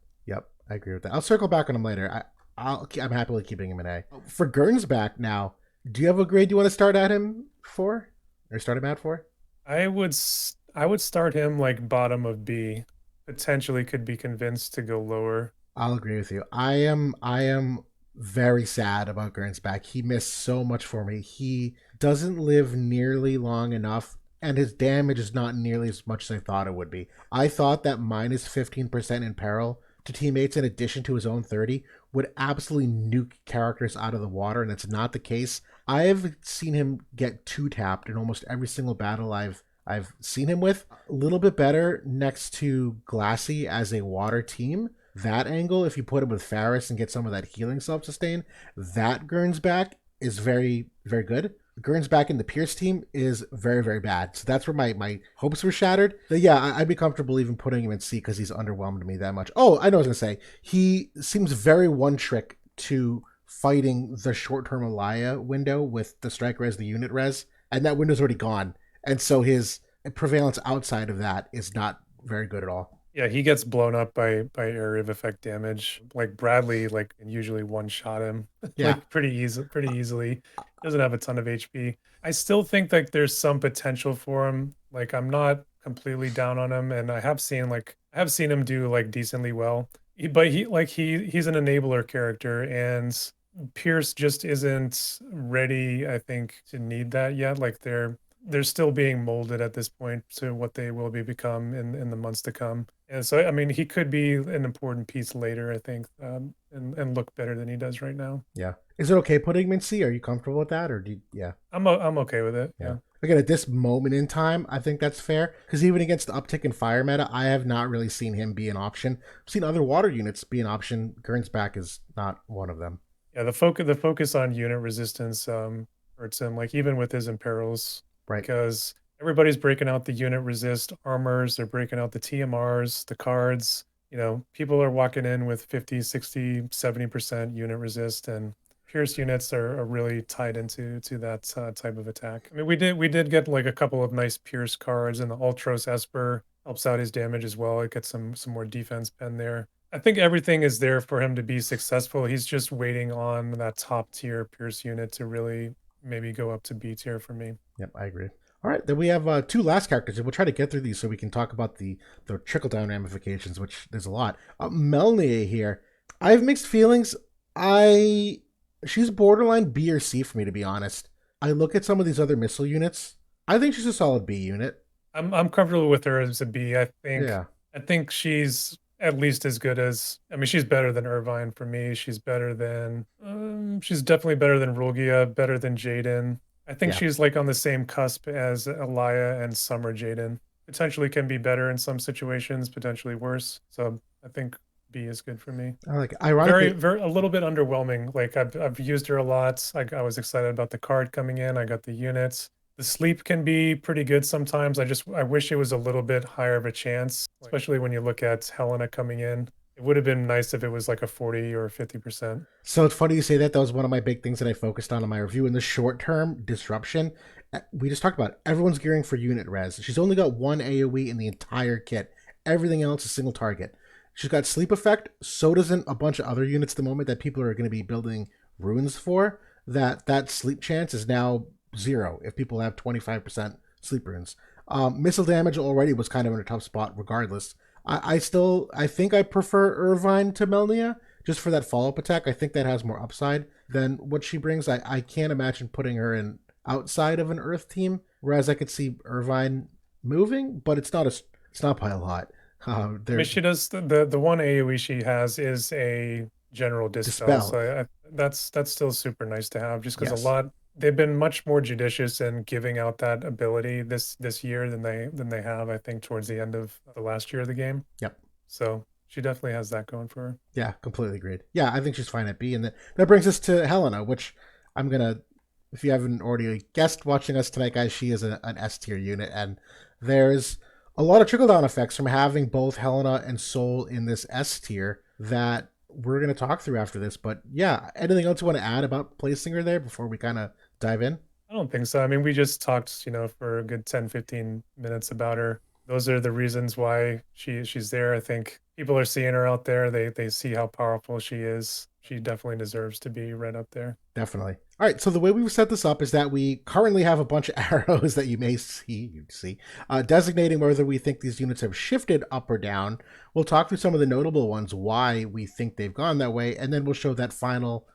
I agree with that. I'll circle back on him later. I'm happily keeping him an A. For Gernsback now, do you have a grade you want to start at him for, or start him at for? I would start him like bottom of B. Potentially could be convinced to go lower. I'll agree with you. I am very sad about Gernsback. He missed so much for me. He doesn't live nearly long enough, and his damage is not nearly as much as I thought it would be. I thought that minus 15% in peril to teammates in addition to his own 30 would absolutely nuke characters out of the water, and it's not the case. I've seen him get two tapped in almost every single battle I've seen him with. A little bit better next to Glassy as a water team. That angle, if you put him with Faris and get some of that healing self sustain, that Gernsback is very, very good. Gernsback in the Pierce team is very, very bad. So that's where my hopes were shattered. But yeah, I'd be comfortable even putting him in C because he's underwhelmed me that much. Oh, I know what I was going to say. He seems very one trick to fighting the short term Elia window with the strike res, the unit res, and that window's already gone. And so his prevalence outside of that is not very good at all. Yeah, he gets blown up by area of effect damage. Like Bradley, like can usually one shot him Yeah. like pretty easily. Doesn't have a ton of HP. I still think like there's some potential for him. Like I'm not completely down on him, and I have seen him do like decently well. But he's an enabler character, and Pierce just isn't ready, I think, to need that yet. Like they're still being molded at this point to what they will be become in the months to come. And so, I mean, he could be an important piece later, I think, and look better than he does right now. Yeah. Is it okay putting him in C? Are you comfortable with that? Or do you, yeah. I'm okay with it. Yeah. Yeah. Again, at this moment in time, I think that's fair. Because even against the uptick in fire meta, I have not really seen him be an option. I've seen other water units be an option. Gernsback is not one of them. Yeah, the focus on unit resistance hurts him, like even with his imperils, Right. because everybody's breaking out the unit resist armors, they're breaking out the TMRs, the cards. People are walking in with 50, 60, 70% unit resist, and Pierce units are really tied into that type of attack. I mean, we did get like a couple of nice Pierce cards, and the Ultros Esper helps out his damage as well. It gets some more defense pen there. I think everything is there for him to be successful. He's just waiting on that top tier Pierce unit to really maybe go up to B tier for me. Yep, I agree. All right, then we have two last characters, and we'll try to get through these so we can talk about the trickle down ramifications, which there's a lot. Melnia here, I have mixed feelings. I She's borderline B or C for me, to be honest. I look at some of these other missile units. I think she's a solid B unit. I'm comfortable with her as a B. I think Yeah, I think she's at least as good as, I mean, she's better than Irvine for me. She's definitely better than Rulgia, better than Jaden. I think yeah. she's like on the same cusp as Elia and Summer Jaden. Potentially can be better in some situations, potentially worse. So I think B is good for me. I like it. Very, Ironically, very, a little bit underwhelming. Like I've used her a lot. I was excited about the card coming in. I got the units. The sleep can be pretty good sometimes. I wish it was a little bit higher of a chance, especially when you look at Helena coming in. It would have been nice if it was like a 40 or 50%. so it's funny you say that. That was one of my big things that I focused on in my review. In the short term, disruption. We just talked about it. Everyone's gearing for unit res. She's only got one AoE in the entire kit. Everything else is single target. She's got sleep effect. So doesn't a bunch of other units at the moment that people are going to be building runes for. That sleep chance is now zero if people have 25% sleep runes. Missile damage already was kind of in a tough spot regardless. I think I prefer Irvine to Melnia just for that follow up attack. I think that has more upside than what she brings. I can't imagine putting her in outside of an Earth team, whereas I could see Irvine moving, but it's not by a lot. I mean, There she does the one AoE she has is a general dispel, dispel. so that's still super nice to have. Just because a Yes. lot they've been much more judicious in giving out that ability this year than they have, I think, towards the end of the last year of the game. Yep. So she definitely has that going for her. Yeah, completely agreed. Yeah, I think she's fine at B, and that brings us to Helena, which I'm gonna. If you haven't already guessed watching us tonight, guys, she is an S tier unit, and there's a lot of trickle down effects from having both Helena and Soul in this S tier that we're gonna talk through after this. But yeah, anything else you want to add about placing her there before we kind of dive in? I don't think so. I mean, we just talked, for a good 10, 15 minutes about her. Those are the reasons why she's there. I think people are seeing her out there. They see how powerful she is. She definitely deserves to be right up there. Definitely. All right. So the way we've set this up is that we currently have a bunch of arrows that you see, designating whether we think these units have shifted up or down. We'll talk through some of the notable ones, why we think they've gone that way, and then we'll show that final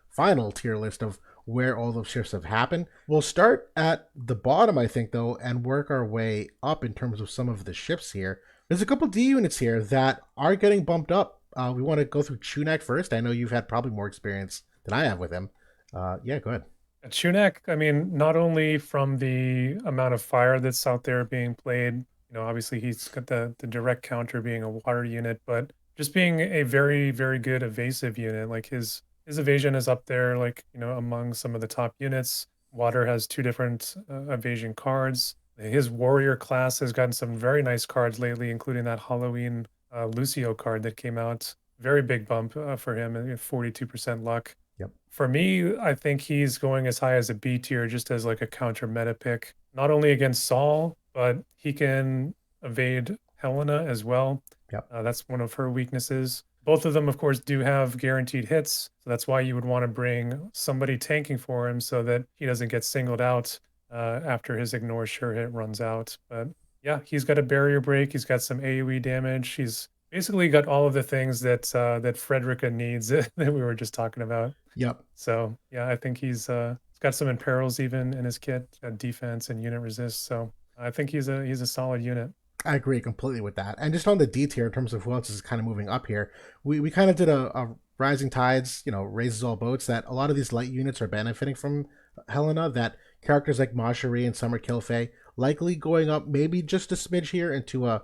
tier list of where all those shifts have happened. We'll start at the bottom, I think, though, and work our way up in terms of some of the shifts here. There's a couple D units here that are getting bumped up. We want to go through Chunak first. I know you've had probably more experience than I have with him. Yeah, go ahead. Chunak, I mean, not only from the amount of fire that's out there being played, obviously he's got the direct counter being a water unit, but just being a very, very good evasive unit. Like his evasion is up there, like, among some of the top units. Water has two different evasion cards. His warrior class has gotten some very nice cards lately, including that Halloween Lucio card that came out. Very big bump for him, 42% luck. Yep. For me, I think he's going as high as a B tier just as like a counter meta pick, not only against Saul, but he can evade Helena as well. Yep. That's one of her weaknesses. Both of them, of course, do have guaranteed hits. So that's why you would want to bring somebody tanking for him so that he doesn't get singled out after his ignore sure hit runs out. But yeah, he's got a barrier break. He's got some AoE damage. He's basically got all of the things that Frederica needs that we were just talking about. Yep. So yeah, I think he's got some imperils even in his kit, defense and unit resist. So I think he's a solid unit. I agree completely with that. And just on the D tier in terms of who else is kind of moving up here, we kind of did a rising tides, raises all boats, that a lot of these light units are benefiting from Helena, that Characters like Marjorie and Summer Kilfay likely going up maybe just a smidge here into a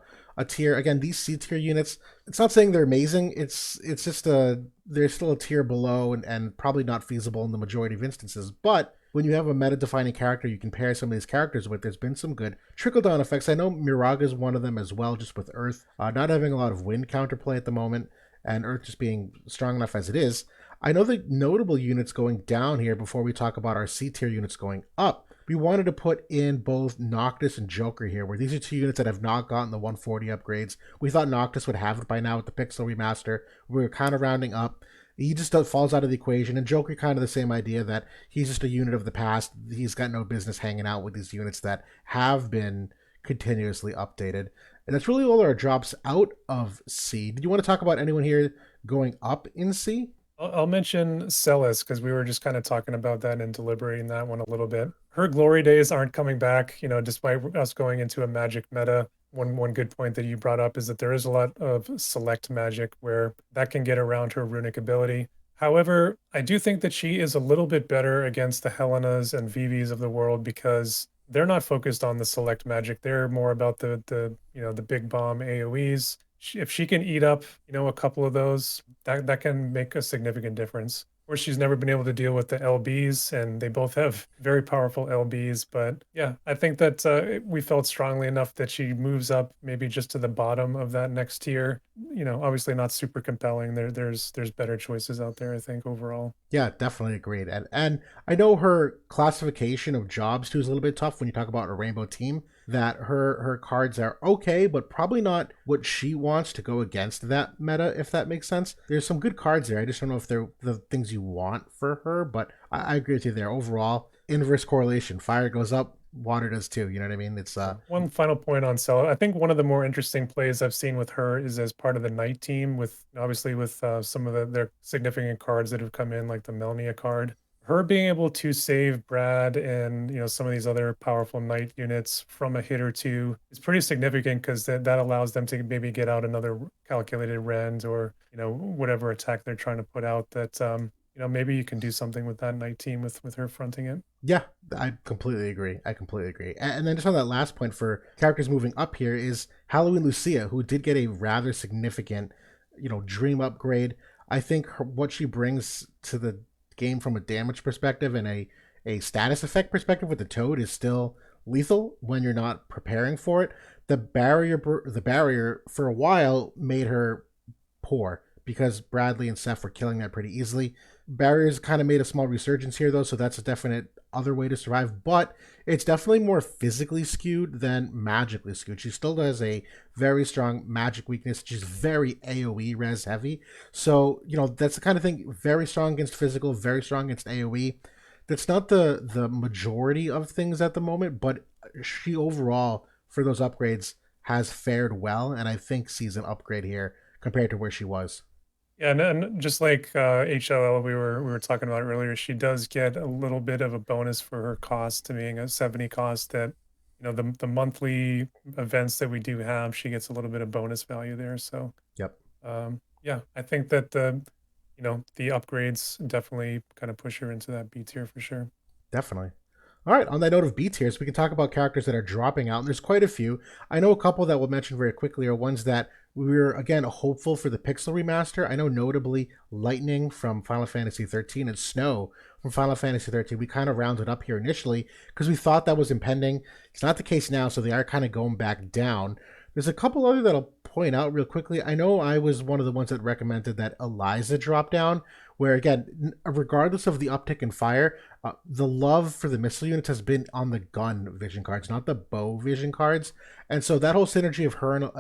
tier. Again, these C tier units, it's not saying they're amazing. It's just they're still a tier below and probably not feasible in the majority of instances. But when you have a meta defining character you can pair some of these characters with, there's been some good trickle down effects. I know Miraga is one of them as well, just with Earth not having a lot of wind counterplay at the moment, and Earth just being strong enough as it is. I know the notable units going down here before we talk about our C tier units going up. We wanted to put in both Noctis and Joker here, where these are two units that have not gotten the 140 upgrades. We thought Noctis would have it by now with the Pixel Remaster. We were kind of rounding up. He just falls out of the equation, and Joker kind of the same idea that he's just a unit of the past. He's got no business hanging out with these units that have been continuously updated. And that's really all our drops out of C. Did you want to talk about anyone here going up in C? I'll mention Celis because we were just kind of talking about that and deliberating that one a little bit. Her glory days aren't coming back, despite us going into a magic meta. One good point that you brought up is that there is a lot of select magic where that can get around her runic ability. However, I do think that she is a little bit better against the Helenas and Vivis of the world because they're not focused on the select magic. They're more about the big bomb AoEs. If she can eat up, a couple of those, that can make a significant difference. Of course, she's never been able to deal with the LBs, and they both have very powerful LBs. But yeah, I think that we felt strongly enough that she moves up maybe just to the bottom of that next tier. Obviously not super compelling. There's better choices out there, I think, overall. Yeah, definitely agreed. And I know her classification of jobs too is a little bit tough when you talk about a rainbow team. That her cards are okay, but probably not what she wants to go against that meta, if that makes sense. There's some good cards there. I just don't know if they're the things you want for her, but I agree with you there. Overall, inverse correlation. Fire goes up, water does too. You know what I mean? It's One final point on Cella. I think one of the more interesting plays I've seen with her is as part of the night team, with obviously with some of their significant cards that have come in, like the Melnia card. Her being able to save Brad and some of these other powerful knight units from a hit or two is pretty significant because that allows them to maybe get out another calculated rend or whatever attack they're trying to put out. That maybe you can do something with that night team with her fronting it. Yeah, I completely agree. I completely agree. And then just on that last point for characters moving up here is Halloween Lucia, who did get a rather significant, dream upgrade. I think what she brings to the game from a damage perspective and a status effect perspective with the Toad is still lethal when you're not preparing for it. The barrier for a while made her poor because Bradley and Seth were killing that pretty easily. Barriers kind of made a small resurgence here though, so that's a definite other way to survive, but it's definitely more physically skewed than magically skewed. She still has a very strong magic weakness. She's very AoE res heavy. So, that's the kind of thing, very strong against physical, very strong against AoE. That's not the majority of things at the moment, but she overall, for those upgrades, has fared well, and I think sees an upgrade here compared to where she was. Yeah, and just like HLL we were talking about earlier, she does get a little bit of a bonus for her cost to being a 70 cost that the monthly events that we do have, she gets a little bit of bonus value there. So Yep, yeah, I think that the upgrades definitely kind of push her into that B tier for sure. definitely. All right, on that note of B tiers, we can talk about characters that are dropping out, and there's quite a few. I know a couple that we'll mention very quickly are ones that we're, again, hopeful for the Pixel Remaster. I know notably Lightning from Final Fantasy 13 and Snow from Final Fantasy 13. We kind of rounded up here initially because we thought that was impending. It's not the case now, so they are kind of going back down. There's a couple other that I'll point out real quickly. I know I was one of the ones that recommended that Eliza drop down, where again, regardless of the uptick in fire, the love for the missile units has been on the gun vision cards, not the bow vision cards. And so that whole synergy of her and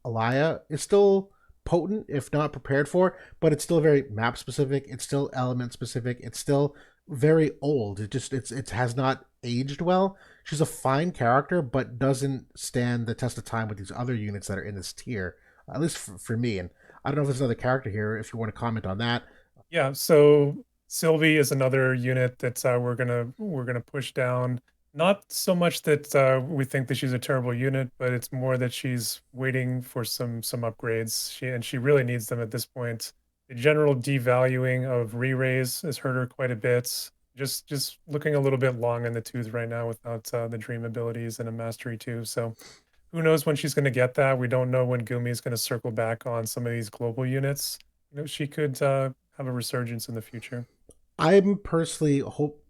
Elia is still potent, if not prepared for, but it's still very map specific. It's still element specific. It's still very old. It has not aged well. She's a fine character, but doesn't stand the test of time with these other units that are in this tier, at least for me. And I don't know if there's another character here. If you want to comment on that. Yeah, so Sylvie is another unit that we're gonna push down. Not so much that we think that she's a terrible unit, but it's more that she's waiting for some upgrades. She really needs them at this point. The general devaluing of re-raise has hurt her quite a bit. just looking a little bit long in the tooth right now without the dream abilities and a mastery too. So who knows when she's going to get that? We don't know when Gumi is going to circle back on some of these global units. She could have a resurgence in the future. I'm personally hope.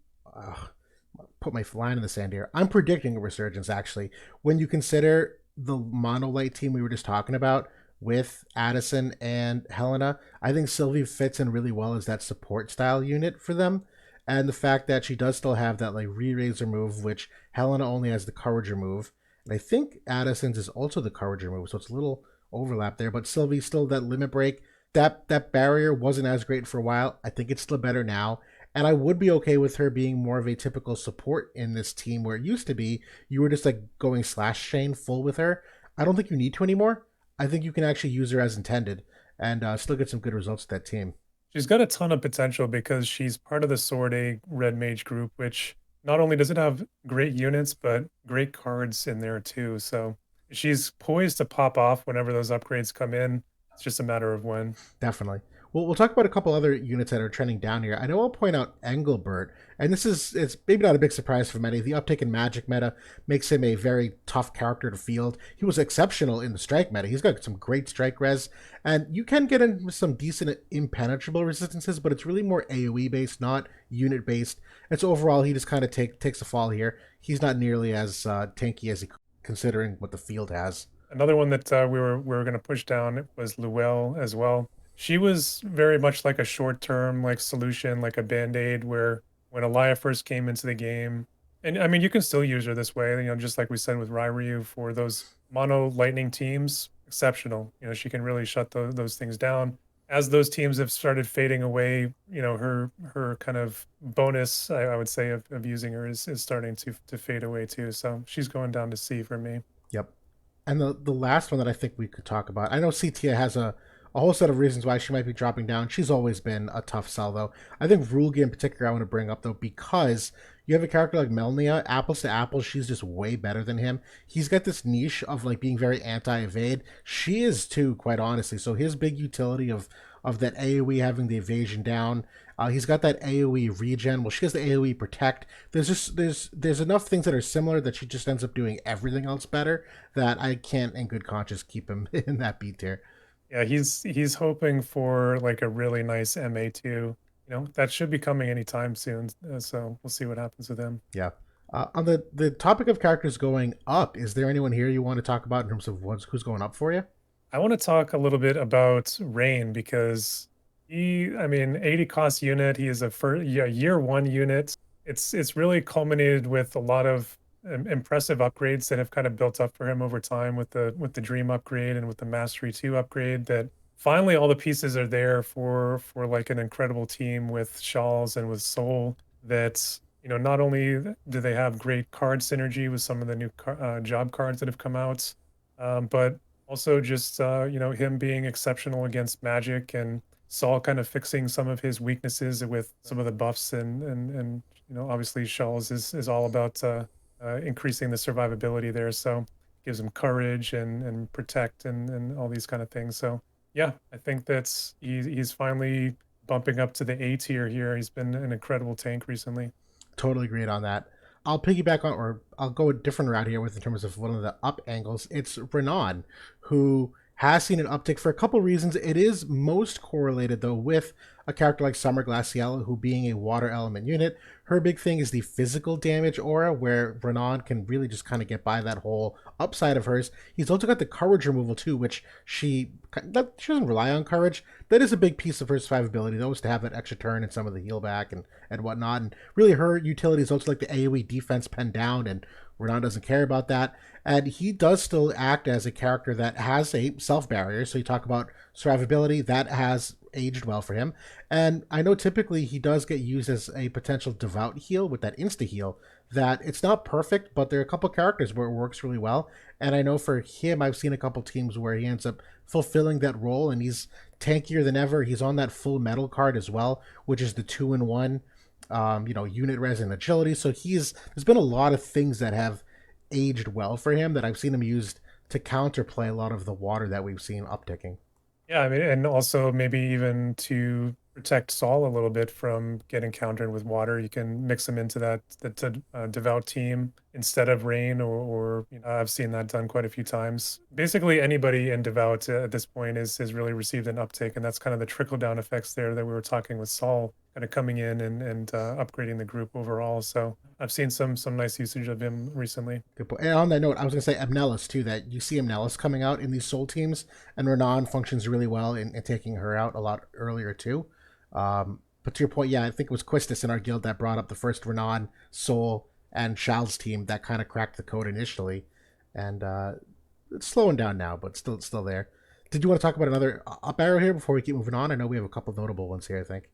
Put my line in the sand here. I'm predicting a resurgence actually. When you consider the monolite team we were just talking about with Addison and Helena, I think Sylvie fits in really well as that support style unit for them. And the fact that she does still have that like re-raiser move, which Helena only has the courage move. And I think Addison's is also the courage move, so it's a little overlap there. But Sylvie's still that limit break. That barrier wasn't as great for a while. I think it's still better now. And I would be okay with her being more of a typical support in this team where it used to be you were just like going slash chain full with her. I don't think you need to anymore. I think you can actually use her as intended and still get some good results with that team. She's got a ton of potential because she's part of the Sword A Red Mage group, which not only does it have great units, but great cards in there too. So she's poised to pop off whenever those upgrades come in. It's just a matter of when. Definitely. Well, we'll talk about a couple other units that are trending down here. I know I'll point out Engelbert, and it's maybe not a big surprise for many. The uptick in Magic meta makes him a very tough character to field. He was exceptional in the Strike meta. He's got some great Strike res, and you can get in with some decent impenetrable resistances, but it's really more AOE based, not unit based. And so overall, he just kind of takes a fall here. He's not nearly as tanky as he considering what the field has. Another one that we were going to push down was Luel as well. She was very much like a short term like solution, like a band aid. Where when Elia first came into the game, and I mean you can still use her this way, just like we said with Ryu for those mono lightning teams, exceptional. She can really shut those things down. As those teams have started fading away, her kind of bonus, I would say, of using her is starting to fade away too. So she's going down to C for me. Yep. And the last one that I think we could talk about, I know CTA has a whole set of reasons why she might be dropping down. She's always been a tough sell, though. I think Rulgi in particular I want to bring up, though, because you have a character like Melnia, apples to apples, she's just way better than him. He's got this niche of like being very anti-evade. She is too, quite honestly. So his big utility of that AoE having the evasion down. He's got that AoE regen. Well, she has the AoE protect. There's enough things that are similar that she just ends up doing everything else better that I can't, in good conscience, keep him in that B tier. Yeah, he's hoping for like a really nice MA2. That should be coming anytime soon. So we'll see what happens with him. Yeah. On the topic of characters going up, is there anyone here you want to talk about in terms of who's going up for you? I want to talk a little bit about Rain because I mean, 80 cost unit. He is year one unit. It's really culminated with a lot of impressive upgrades that have kind of built up for him over time with the Dream upgrade and with the Mastery 2 upgrade. That finally all the pieces are there for like an incredible team with Shawls and with Soul. That not only do they have great card synergy with some of the new job cards that have come out, but also just him being exceptional against Magic and Saul kind of fixing some of his weaknesses with some of the buffs and obviously Shawls is all about increasing the survivability there. So gives him courage and protect and all these kind of things. So yeah, I think he's finally bumping up to the A tier here. He's been an incredible tank recently. Totally agreed on that. I'll piggyback on, or I'll go a different route here with in terms of one of the up angles. It's Renan, who has seen an uptick for a couple reasons. It is most correlated though with a character like Summer Glaciella, who being a water element unit, her big thing is the physical damage aura, where Renan can really just kind of get by that whole upside of hers. He's also got the courage removal too, which she doesn't rely on courage. That is a big piece of her survivability, though, is to have that extra turn and some of the heal back and whatnot. And really, her utility is also like the AoE defense pen down, and Renan doesn't care about that. And he does still act as a character that has a self barrier. So you talk about survivability, that has aged well for him. And I know typically he does get used as a potential devout heal with that insta heal. That it's not perfect, but there are a couple characters where it works really well. And I know for him, I've seen a couple teams where he ends up fulfilling that role, and he's tankier than ever. He's on that full metal card as well, which is the 2-in-1, unit res and agility. So there's been a lot of things that have aged well for him that I've seen him used to counterplay a lot of the water that we've seen upticking. Yeah, I mean, and also maybe even to protect Saul a little bit from getting countered with water. You can mix him into that devout team instead of Rain, or I've seen that done quite a few times. Basically, anybody in devout at this point is has really received an uptick, and that's kind of the trickle down effects there that we were talking with Saul, kind of coming in and upgrading the group overall. So I've seen some nice usage of him recently. Good point. And on that note, I was going to say Amnelis too. That you see Amnelis coming out in these soul teams, and Renan functions really well in taking her out a lot earlier too. But to your point, yeah, I think it was Quistis in our guild that brought up the first Renan, Soul, and Shal's team that kind of cracked the code initially, and it's slowing down now, but still there. Did you want to talk about another up arrow here before we keep moving on? I know we have a couple notable ones here. I think.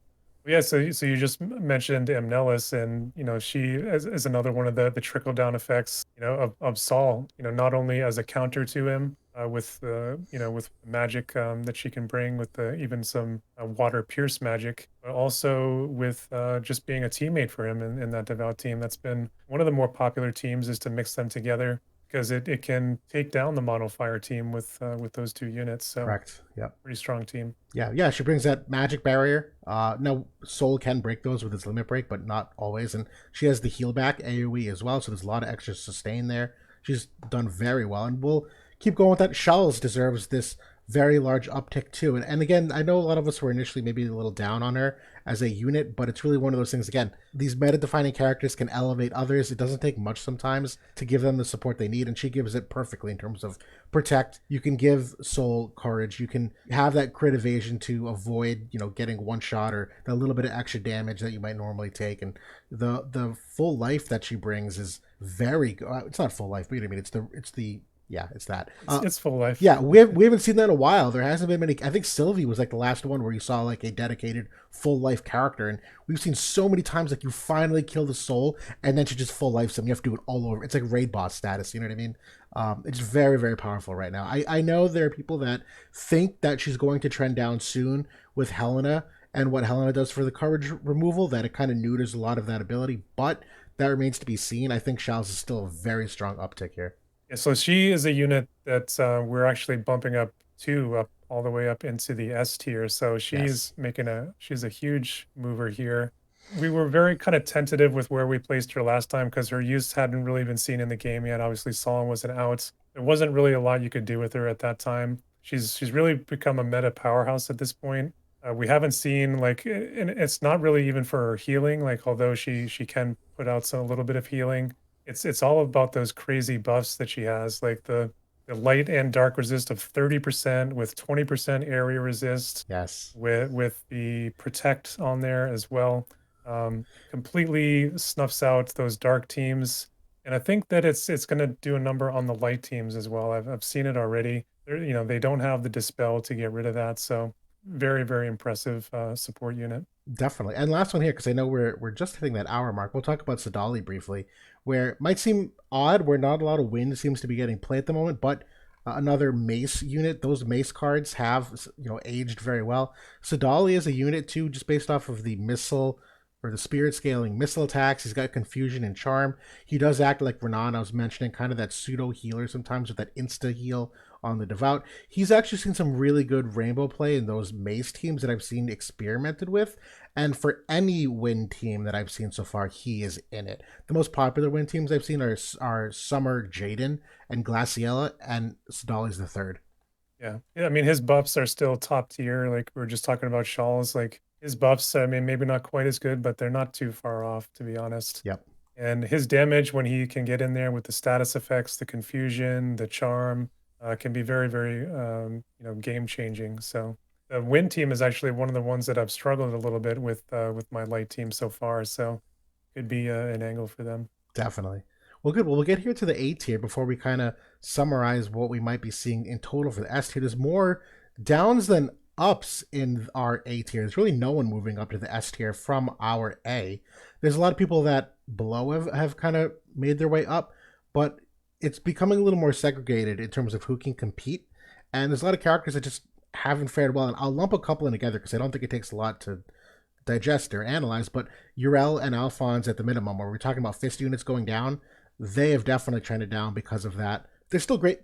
Yeah, so you just mentioned Amnelis, and she is another one of the trickle down effects, of Saul. Not only as a counter to him with with magic that she can bring with even some water pierce magic, but also with just being a teammate for him in that devout team. That's been one of the more popular teams is to mix them together because it can take down the mono fire team with those two units. So Correct. Yep. pretty strong team. Yeah. She brings that magic barrier. No, Soul can break those with its limit break, but not always. And she has the heal back AoE as well, so there's a lot of extra sustain there. She's done very well, and we'll keep going with that. Shells deserves this very large uptick too. And again, I know a lot of us were initially maybe a little down on her as a unit, but it's really one of those things. Again, these meta-defining characters can elevate others. It doesn't take much sometimes to give them the support they need, and she gives it perfectly in terms of protect. You can give Soul courage. You can have that crit evasion to avoid, getting one shot or the little bit of extra damage that you might normally take. And the full life that she brings is very good. It's not full life, but you know what I mean. It's the yeah, it's that. It's full life. Yeah, we haven't seen that in a while. There hasn't been many. I think Sylvie was like the last one where you saw like a dedicated full life character, and we've seen so many times like you finally kill the soul, and then she just full life them. You have to do it all over. It's like raid boss status. You know what I mean? It's very very powerful right now. I know there are people that think that she's going to trend down soon with Helena and what Helena does for the courage removal. That it kind of neuters a lot of that ability, but that remains to be seen. I think Shal's is still a very strong uptick here. Yeah, so she is a unit that we're actually bumping up all the way up into the S tier. So Yes. she's a huge mover here. We were very kind of tentative with where we placed her last time because her use hadn't really been seen in the game yet. Obviously, Solon wasn't out. There wasn't really a lot you could do with her at that time. She's really become a meta powerhouse at this point. We haven't seen and it's not really even for her healing. Like although she can put out a little bit of healing, it's all about those crazy buffs that she has, like the light and dark resist of 30% with 20% area resist, Yes. with the protect on there as well. Completely snuffs out those dark teams, and I think that it's going to do a number on the light teams as well. I've seen it already. They don't have the dispel to get rid of that, so very very impressive support unit. Definitely. And last one here, because I know we're just hitting that hour mark. We'll talk about Sadali briefly, where it might seem odd where not a lot of wind seems to be getting played at the moment, but another mace unit. Those mace cards have aged very well. Sadali is a unit too, just based off of the missile or the spirit scaling missile attacks. He's got confusion and charm. He does act like Renan, I was mentioning, kind of that pseudo healer sometimes with that insta heal on the devout. He's actually seen some really good rainbow play in those mace teams that I've seen experimented with. And for any win team that I've seen so far, he is in it. The most popular win teams I've seen are Summer, Jaden, and Glaciella, and Sadali's the third. Yeah, I mean his buffs are still top tier. Like we were just talking about Shawls, like his buffs, I mean, maybe not quite as good, but they're not too far off, to be honest. Yep. And his damage, when he can get in there with the status effects, the confusion, the charm, can be very, very, game changing. So the win team is actually one of the ones that I've struggled a little bit with my light team so far. So could be an angle for them. Definitely. Well, good. Well, we'll get here to the A tier before we kind of summarize what we might be seeing in total for the S tier. There's more downs than ups in our A tier. There's really no one moving up to the S tier from our A. There's a lot of people that below have kind of made their way up, but it's becoming a little more segregated in terms of who can compete. And there's a lot of characters that just haven't fared well. And I'll lump a couple in together because I don't think it takes a lot to digest or analyze. But Urel and Alphonse at the minimum, where we're talking about fist units going down, they have definitely trended down because of that. They're still good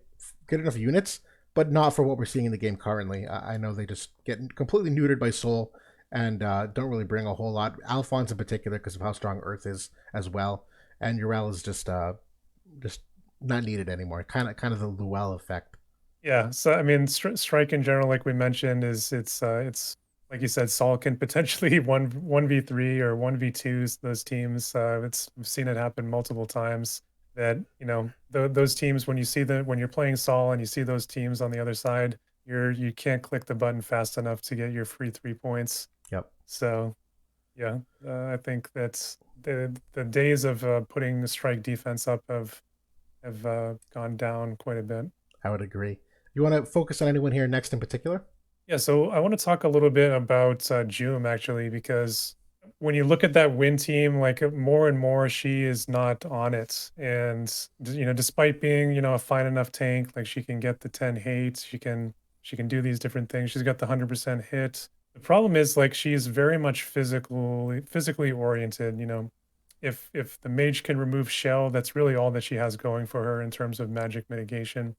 enough units, but not for what we're seeing in the game currently. I know they just get completely neutered by Soul and don't really bring a whole lot. Alphonse in particular, because of how strong Earth is as well, and Urel is just not needed anymore. Kind of the Luell effect. Yeah, so I mean, strike in general, like we mentioned, is it's like you said, Saul can potentially one v three or one v twos those teams. It's we've seen it happen multiple times. That those teams when you see when you're playing Saul and you see those teams on the other side, you can't click the button fast enough to get your free 3 points. Yep, So yeah, I think that's the days of putting the strike defense up have gone down quite a bit. I would agree. You want to focus on anyone here next in particular? Yeah, so I want to talk a little bit about Jum actually, because when you look at that win team, like more and more, she is not on it. And despite being, a fine enough tank, like she can get the 10 hate, she can do these different things. She's got the 100% hit. The problem is like she's very much physically oriented. If the mage can remove shell, that's really all that she has going for her in terms of magic mitigation.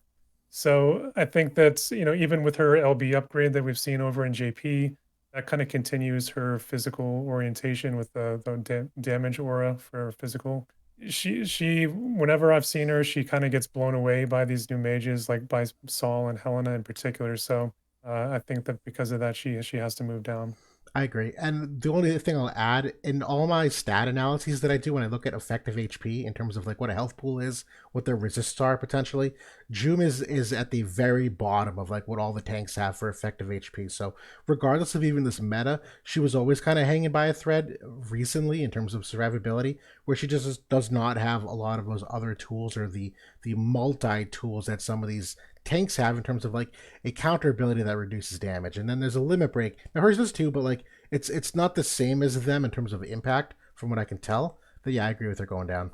So I think that's, even with her LB upgrade that we've seen over in JP, that kind of continues her physical orientation with the damage aura for physical. Whenever I've seen her, she kind of gets blown away by these new mages, like by Saul and Helena in particular. So I think that because of that, she has to move down. I agree. And the only thing I'll add in all my stat analyses that I do when I look at effective HP in terms of like what a health pool is, what their resists are potentially, Jum is at the very bottom of like what all the tanks have for effective HP. So regardless of even this meta, she was always kind of hanging by a thread recently in terms of survivability, where she just does not have a lot of those other tools or the multi tools that some of these tanks have in terms of like a counter ability that reduces damage. And then there's a limit break. Now hers does too, but like it's not the same as them in terms of impact, from what I can tell. But yeah, I agree with her going down.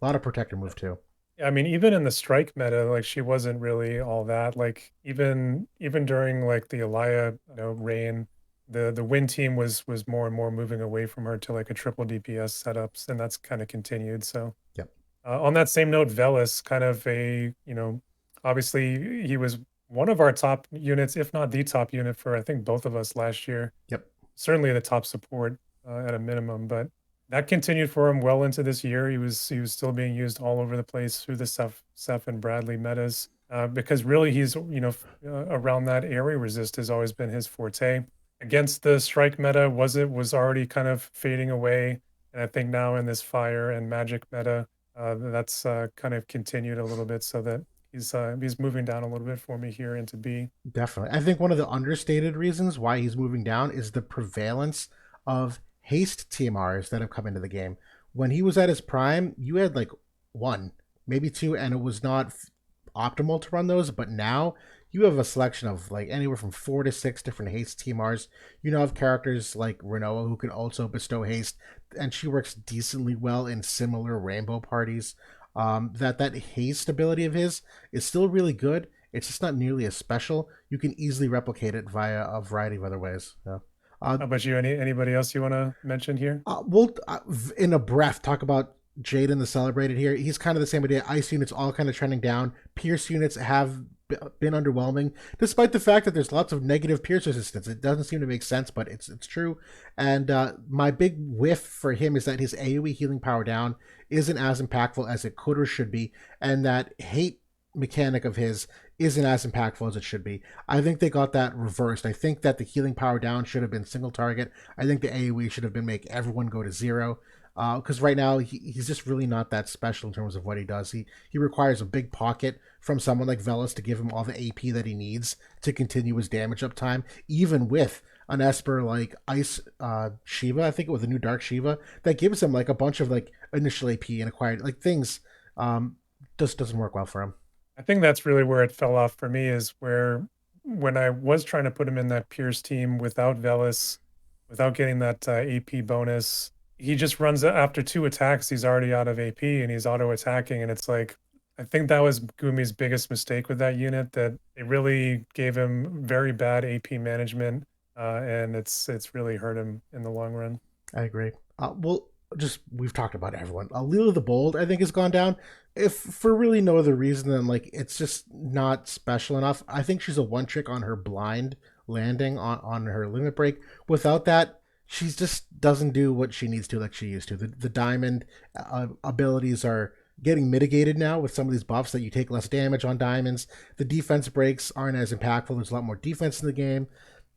A lot of protector move too. Yeah, I mean, even in the strike meta, like she wasn't really all that. Like even during like the Elia, reign, the win team was more and more moving away from her to like a triple DPS setups, and that's kind of continued. So Yep. on that same note, Velis, kind of obviously he was one of our top units, if not the top unit for I think both of us last year. Yep. Certainly the top support at a minimum, but that continued for him well into this year. He was still being used all over the place through the Seth and Bradley metas because really he's around that area resist has always been his forte. Against the strike meta was already kind of fading away, and I think now in this fire and magic meta, that's kind of continued a little bit so that he's moving down a little bit for me here into B. Definitely. I think one of the understated reasons why he's moving down is the prevalence of haste TMRs that have come into the game. When he was at his prime, you had like one, maybe two, and it was not optimal to run those. But now you have a selection of like anywhere from 4 to 6 different haste TMRs. You now have characters like Renoa who can also bestow haste, and she works decently well in similar rainbow parties. That haste ability of his is still really good. It's just not nearly as special. You can easily replicate it via a variety of other ways. Yeah. Uh, How about you? Anybody else you want to mention here? we'll in a breath talk about Jaden the Celebrated here. He's kind of the same idea. Ice units all kind of trending down. Pierce units have been underwhelming, despite the fact that there's lots of negative Pierce resistance. It doesn't seem to make sense, but it's true. And my big whiff for him is that his AoE healing power down isn't as impactful as it could or should be, and that hate mechanic of his isn't as impactful as it should be. I think they got that reversed. I think that the healing power down should have been single target. I think the AoE should have been make everyone go to zero. Because right now he's just really not that special in terms of what he does. He requires a big pocket from someone like Velas to give him all the AP that he needs to continue his damage uptime, even with an Esper like Ice Shiva. I think it was a new Dark Shiva that gives him like a bunch of like initial AP and acquired like things. Just doesn't work well for him. I think that's really where it fell off for me is where when I was trying to put him in that Pierce team without Velas, without getting that AP bonus, he just runs after 2 attacks. He's already out of AP and he's auto attacking. And it's like, I think that was Gumi's biggest mistake with that unit, that it really gave him very bad AP management. And it's really hurt him in the long run. I agree. Well, just we've talked about everyone. Lila the Bold, I think, has gone down. If for really no other reason than like it's just not special enough. I think she's a one trick on her blind landing on her limit break. Without that, she just doesn't do what she needs to like she used to. The diamond abilities are getting mitigated now with some of these buffs that you take less damage on diamonds. The defense breaks aren't as impactful. There's a lot more defense in the game.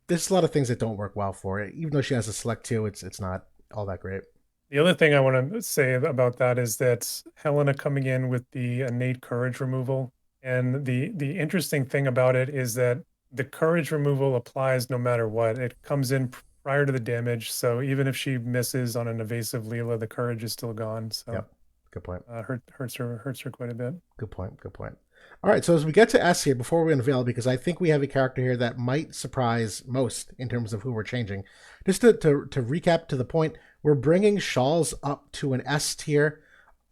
There's a lot of things that don't work well for it. Even though she has a select 2, it's not all that great. The other thing I want to say about that is that Helena coming in with the innate courage removal, and the interesting thing about it is that the courage removal applies no matter what. It comes in prior to the damage, so even if she misses on an evasive Leela, the courage is still gone. So Yep. Good point. Hurts her quite a bit. Good point. Good point. All right, so as we get to S here, before we unveil, because I think we have a character here that might surprise most in terms of who we're changing. Just to recap to the point, we're bringing Shawls up to an S tier.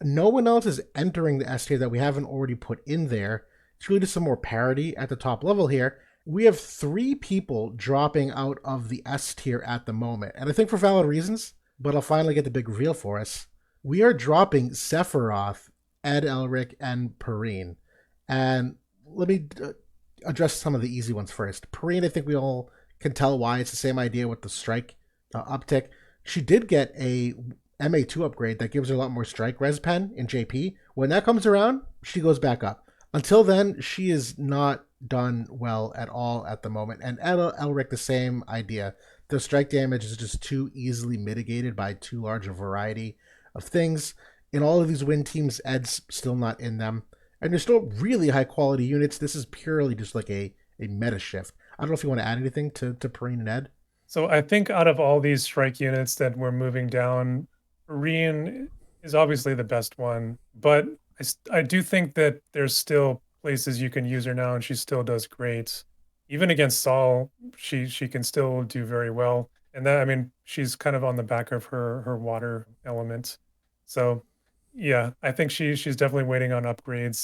No one else is entering the S tier that we haven't already put in there. It's really just some more parity at the top level here. We have 3 people dropping out of the S tier at the moment, and I think for valid reasons, but I'll finally get the big reveal for us. We are dropping Sephiroth, Ed Elric, and Perrine. And let me address some of the easy ones first. Perrine, I think we all can tell why. It's the same idea with the strike uptick. She did get a MA2 upgrade that gives her a lot more strike res pen in JP. When that comes around, she goes back up. Until then, she is not done well at all at the moment. And Elric, the same idea. The strike damage is just too easily mitigated by too large a variety of things. In all of these win teams, Ed's still not in them. And they're still really high quality units. This is purely just like a meta shift. I don't know if you want to add anything to Perrine and Ed. So I think out of all these strike units that we're moving down, Perrine is obviously the best one, but I do think that there's still places you can use her now, and she still does great. Even against Saul, she can still do very well. And that, I mean, she's kind of on the back of her water element. So yeah, I think she's definitely waiting on upgrades.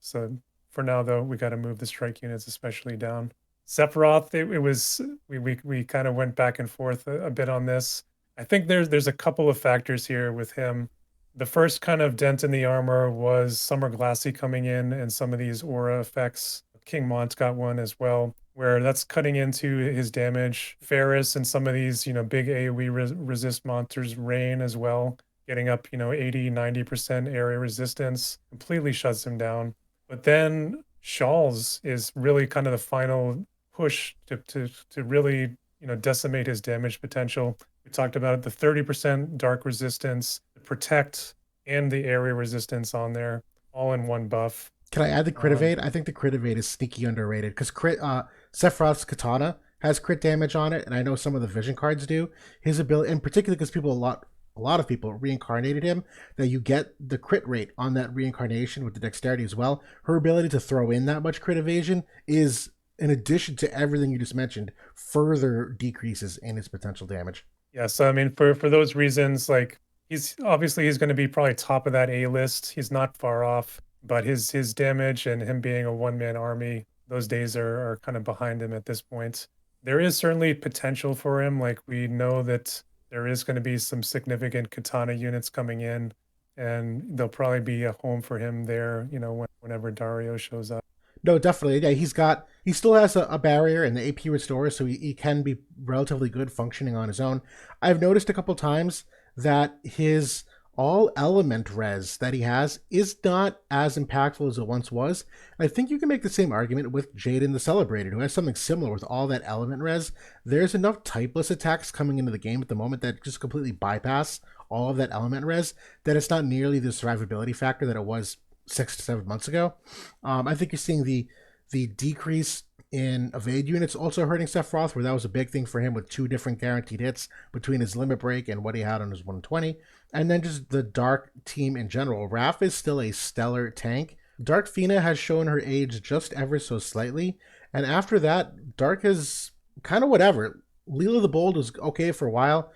So for now though, we got to move the strike units especially down. Sephiroth, it was we kind of went back and forth a bit on this. I think there's a couple of factors here with him. The first kind of dent in the armor was Summer Glassy coming in and some of these aura effects. King Mont's got one as well, where that's cutting into his damage. Ferris and some of these, big AoE resist monsters, Rain as well, getting up, 80, 90% area resistance, completely shuts him down. But then Shawls is really kind of the final push to really, decimate his damage potential. We talked about it, the 30% dark resistance, the protect, and the area resistance on there, all in one buff. Can I add the crit evade? I think the crit evade is sneaky underrated because Sephiroth's katana has crit damage on it, and I know some of the vision cards do. His ability, and particularly because a lot of people reincarnated him, that you get the crit rate on that reincarnation with the dexterity as well. Her ability to throw in that much crit evasion is, in addition to everything you just mentioned, further decreases in his potential damage. Yeah, so I mean, for those reasons, like he's going to be probably top of that A list. He's not far off, but his damage and him being a one-man army, those days are kind of behind him at this point. There is certainly potential for him. Like we know that there is going to be some significant katana units coming in, and there'll probably be a home for him there, whenever Dario shows up. No, definitely. Yeah, he still has a barrier and the AP restore, so he can be relatively good functioning on his own. I've noticed a couple times that his all element res that he has is not as impactful as it once was. I think you can make the same argument with Jaden the Celebrated, who has something similar with all that element res. There's enough typeless attacks coming into the game at the moment that just completely bypass all of that element res that it's not nearly the survivability factor that it was 6 to 7 months ago. I think you're seeing the decrease in evade units also hurting Sephiroth, where that was a big thing for him with 2 different guaranteed hits between his limit break and what he had on his 120. And then just the Dark team in general. Raph is still a stellar tank. Dark Fina has shown her age just ever so slightly. And after that, Dark is kind of whatever. Leela the Bold was okay for a while.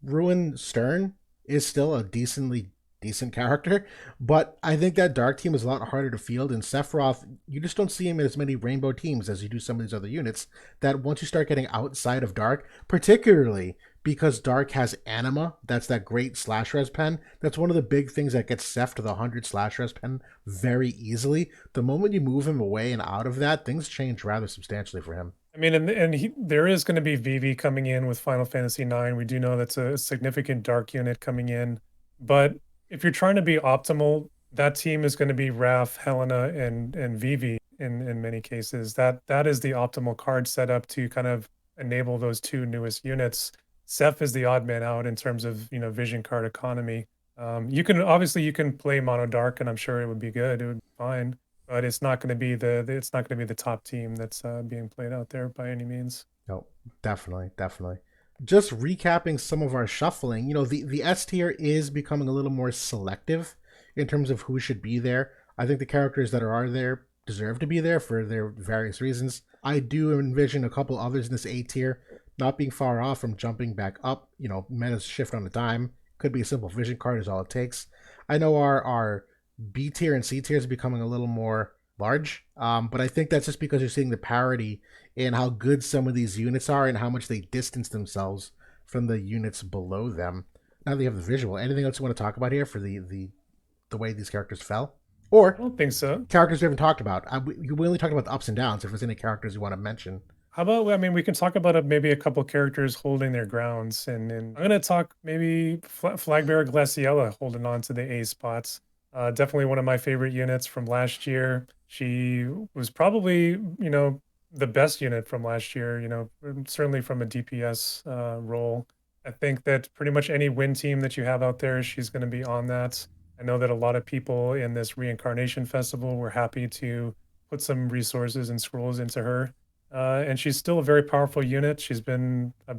Ruin Stern is still a decent character, but I think that Dark team is a lot harder to field. And Sephiroth, you just don't see him in as many rainbow teams as you do some of these other units. That once you start getting outside of Dark, particularly because Dark has Anima, that's that great slash res pen. That's one of the big things that gets Seph to the 100 slash res pen very easily. The moment you move him away and out of that, things change rather substantially for him. I mean, there is going to be VV coming in with Final Fantasy IX. We do know that's a significant dark unit coming in, but if you're trying to be optimal, that team is going to be Raph, Helena, and VV in many cases. That is the optimal card setup to kind of enable those two newest units. Seth is the odd man out in terms of vision card economy. You can obviously you can play mono dark, and I'm sure it would be good. It would be fine, but it's not going to be it's not going to be the top team that's being played out there by any means. No, definitely, definitely. Just recapping some of our shuffling, the S tier is becoming a little more selective in terms of who should be there. I think the characters that are there deserve to be there for their various reasons. I do envision a couple others in this A tier not being far off from jumping back up. Metas shift on a dime. Could be a simple vision card is all it takes. I know our B tier and C tier is becoming a little more large, but I think that's just because you're seeing the parity in how good some of these units are and how much they distance themselves from the units below them. Now that you have the visual, anything else you want to talk about here for the way these characters fell, I or don't think so. characters we haven't talked about? We only talked about the ups and downs. If there's any characters you want to mention, How about, I mean, we can talk about maybe a couple characters holding their grounds, and I'm gonna talk maybe Flagbearer Glaciella holding on to the A spots. Definitely one of my favorite units from last year. She was probably, the best unit from last year, certainly from a DPS role. I think that pretty much any win team that you have out there, she's going to be on that. I know that a lot of people in this reincarnation festival were happy to put some resources and scrolls into her. And she's still a very powerful unit.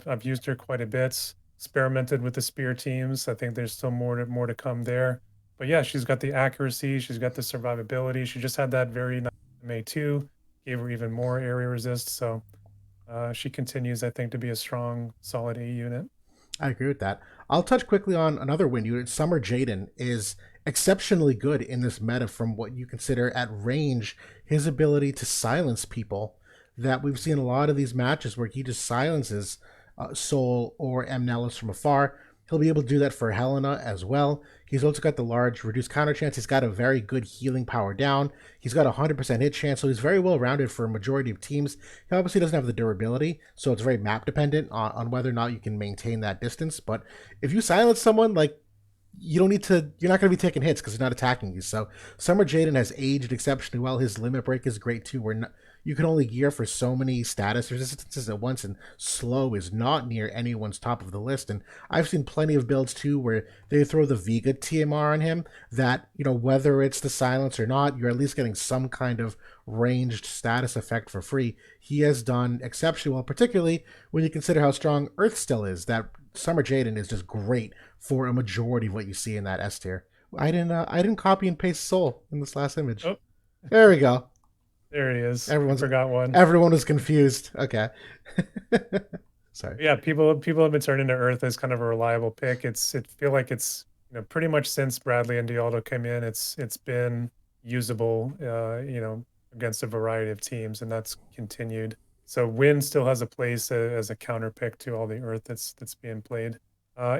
I've used her quite a bit, experimented with the spear teams. I think there's still more to come there. But yeah, she's got the accuracy, she's got the survivability. She just had that very nice MA2, gave her even more area resist. So she continues, I think, to be a strong, solid A unit. I agree with that. I'll touch quickly on another win unit. Summer Jaden is exceptionally good in this meta from what you consider at range. His ability to silence people, that we've seen a lot of these matches where he just silences Soul or M. Nellis from afar. He'll be able to do that for Helena as well. He's also got the large reduced counter chance. He's got a very good healing power down. He's got a 100% hit chance, so he's very well rounded for a majority of teams. He obviously doesn't have the durability, so it's very map dependent on whether or not you can maintain that distance. But if you silence someone, like, you don't need to, you're not going to be taking hits because they're not attacking you. So Summer Jaden has aged exceptionally well. His limit break is great too. You can only gear for so many status resistances at once, and slow is not near anyone's top of the list. And I've seen plenty of builds too where they throw the Vega TMR on him that, whether it's the silence or not, you're at least getting some kind of ranged status effect for free. He has done exceptionally well, particularly when you consider how strong Earth still is. That Summer Jaden is just great for a majority of what you see in that S tier. I didn't copy and paste Soul in this last image. Oh, There we go. there he is. Everyone's I forgot one. Everyone was confused. Okay. Sorry. Yeah, people have been turning to Earth as kind of a reliable pick. It feel like it's pretty much since Bradley and Dialdo came in, it's been usable against a variety of teams, and that's continued. So Win still has a place as a counter pick to all the Earth that's being played.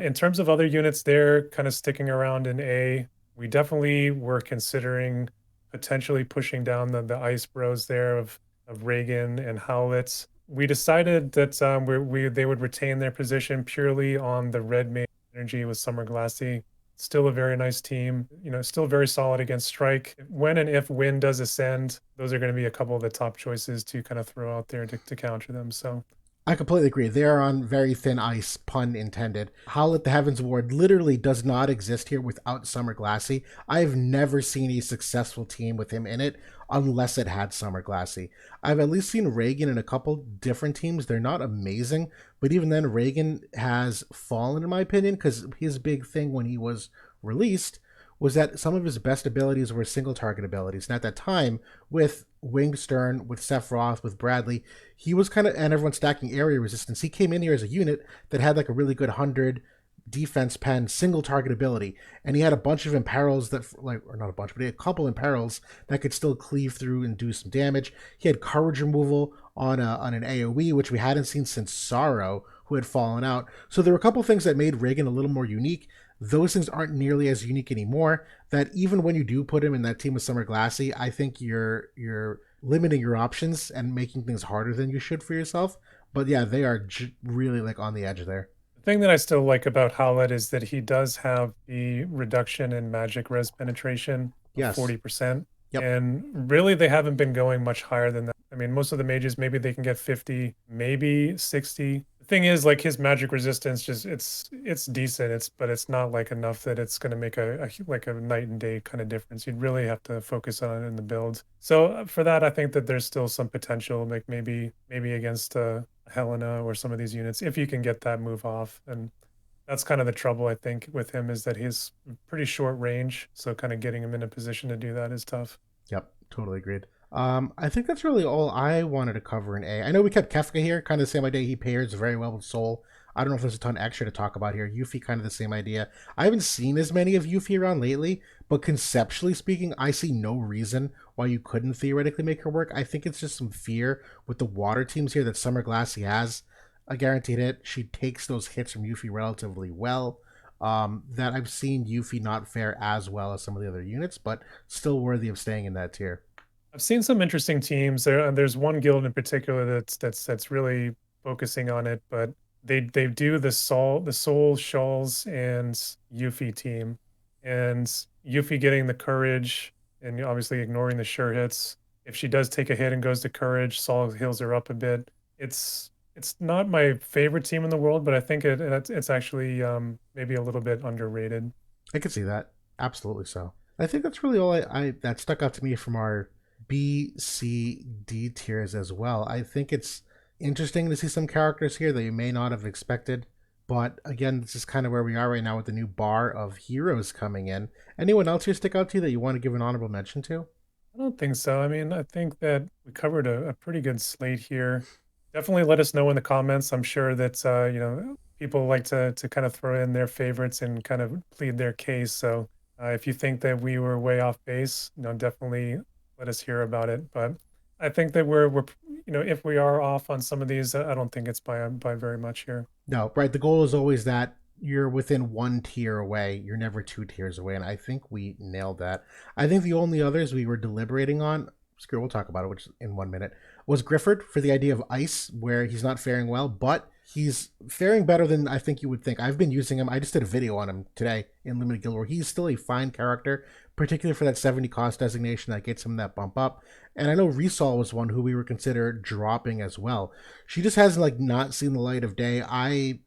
In terms of other units, they're kind of sticking around in A. We definitely were considering potentially pushing down the Ice Bros there of Reagan and Howlett. We decided that they would retain their position purely on the red main energy with Summer Glassy. Still a very nice team, still very solid against Strike. When and if Win does ascend, those are going to be a couple of the top choices to kind of throw out there to counter them. So I completely agree. They are on very thin ice, pun intended. Howl at the Heavens Ward literally does not exist here without Summer Glassy. I've never seen a successful team with him in it unless it had Summer Glassy. I've at least seen Reagan in a couple different teams. They're not amazing, but even then, Reagan has fallen, in my opinion, because his big thing when he was released was that some of his best abilities were single target abilities. And at that time, with Winged Stern, with Sephiroth, with Bradley, he was kind of, and everyone stacking area resistance. He came in here as a unit that had like a really good 100 defense pen single target ability, and he had a bunch of imperils that, like, or not a bunch, but he had a couple imperils that could still cleave through and do some damage. He had courage removal on an AoE, which we hadn't seen since Sorrow, who had fallen out. So there were a couple things that made Reagan a little more unique. Those things aren't nearly as unique anymore. That even when you do put him in that team with Summer Glassy, I think you're limiting your options and making things harder than you should for yourself. But yeah, they are really like on the edge there. The thing that I still like about Howlett is that he does have the reduction in magic res penetration of Yes. 40%. Yep. And really, they haven't been going much higher than that. I mean, most of the mages, maybe they can get 50, maybe 60. The thing is, like his magic resistance, just it's decent. But it's not like enough that it's going to make like a night and day kind of difference. You'd really have to focus on it in the build. So for that, I think that there's still some potential, like maybe against Helena or some of these units, if you can get that move off. And that's kind of the trouble I think with him, is that he's pretty short range. So kind of getting him in a position to do that is tough. Yep. Totally agreed. I think that's really all I wanted to cover in A. I know we kept Kefka here, kind of the same idea. He pairs very well with Soul. I don't know if there's a ton extra to talk about here. Yuffie, kind of the same idea. I haven't seen as many of Yuffie around lately, but conceptually speaking, I see no reason why you couldn't theoretically make her work. I think it's just some fear with the water teams here that Summer Glassy has a guaranteed hit. She takes those hits from Yuffie relatively well. That I've seen Yuffie not fare as well as some of the other units, but still worthy of staying in that tier. I've seen some interesting teams there, and there's one guild in particular that's really focusing on it, but they do the Soul Shawls and Yuffie team, and Yuffie getting the courage and obviously ignoring the sure hits. If she does take a hit and goes to courage, Saul heals her up a bit. It's not my favorite team in the world, but I think it's actually maybe a little bit underrated. I could see that. Absolutely so. I think that's really all I that stuck out to me from our B, C, D tiers as well. I think it's interesting to see some characters here that you may not have expected. But again, this is kind of where we are right now with the new bar of heroes coming in. Anyone else here stick out to you that you want to give an honorable mention to? I don't think so. I mean, I think that we covered a pretty good slate here. Definitely let us know in the comments. I'm sure that people like to kind of throw in their favorites and kind of plead their case. So if you think that we were way off base, definitely let us hear about it. But I think that we're if we are off on some of these, I don't think it's by very much here. No, right. The goal is always that you're within one tier away. You're never two tiers away. And I think we nailed that. I think the only others we were deliberating on, screw, we'll talk about it, which in 1 minute, was Grifford for the idea of ice, where he's not faring well, but he's faring better than I think you would think. I've been using him. I just did a video on him today in Limited Guild where he's still a fine character, particularly for that 70 cost designation that gets him that bump up. And I know Resol was one who we were considered dropping as well. She just hasn't like not seen the light of day. I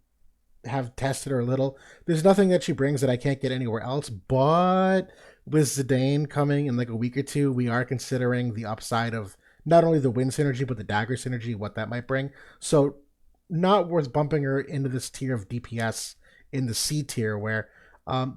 have tested her a little. There's nothing that she brings that I can't get anywhere else, but with Zidane coming in like a week or two, we are considering the upside of not only the wind synergy, but the dagger synergy, what that might bring. So not worth bumping her into this tier of DPS in the C tier where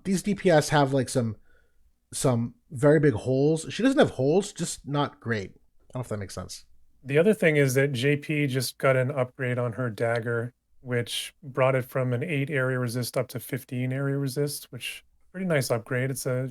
these DPS have like some very big holes. She doesn't have holes, just not great. I don't know if that makes sense. The other thing is that JP just got an upgrade on her dagger, which brought it from an 8 area resist up to 15 area resist, which pretty nice upgrade. It's a,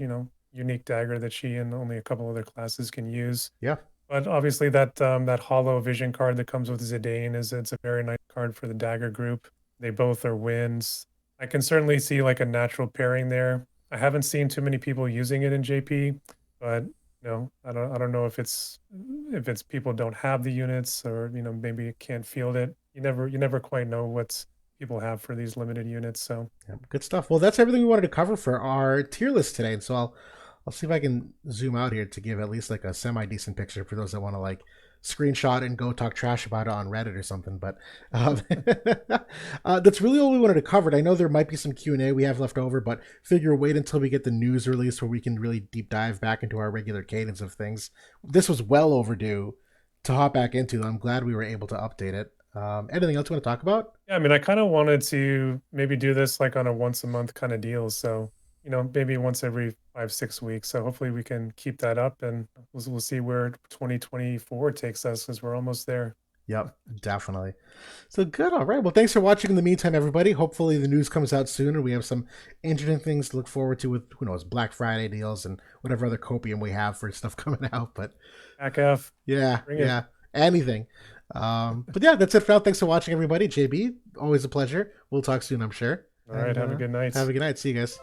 unique dagger that she and only a couple other classes can use. Yeah. But obviously that hollow vision card that comes with Zidane it's a very nice card for the dagger group. They both are wins. I can certainly see like a natural pairing there. I haven't seen too many people using it in JP, but I don't know if it's people don't have the units or maybe it can't field it. You never quite know what people have for these limited units. So yeah, good stuff. Well, that's everything we wanted to cover for our tier list today. And so I'll see if I can zoom out here to give at least like a semi decent picture for those that want to like screenshot and go talk trash about it on Reddit or something. But that's really all we wanted to cover. I know there might be some Q&A we have left over, but figure wait until we get the news release where we can really deep dive back into our regular cadence of things. This was well overdue to hop back into. I'm glad we were able to update it. Anything else you want to talk about? Yeah, I mean, I kind of wanted to maybe do this like on a once a month kind of deal. So maybe once every 5-6 weeks. So hopefully we can keep that up, and we'll see where 2024 takes us because we're almost there. Yep, definitely. So good. All right. Well, thanks for watching in the meantime, everybody. Hopefully the news comes out soon and we have some interesting things to look forward to with, who knows, Black Friday deals and whatever other copium we have for stuff coming out. But Back F. yeah, Bring yeah, it. anything. But yeah, that's it for now. Thanks for watching, everybody. JB, always a pleasure. We'll talk soon, I'm sure. All right. Have a good night. Have a good night. See you guys.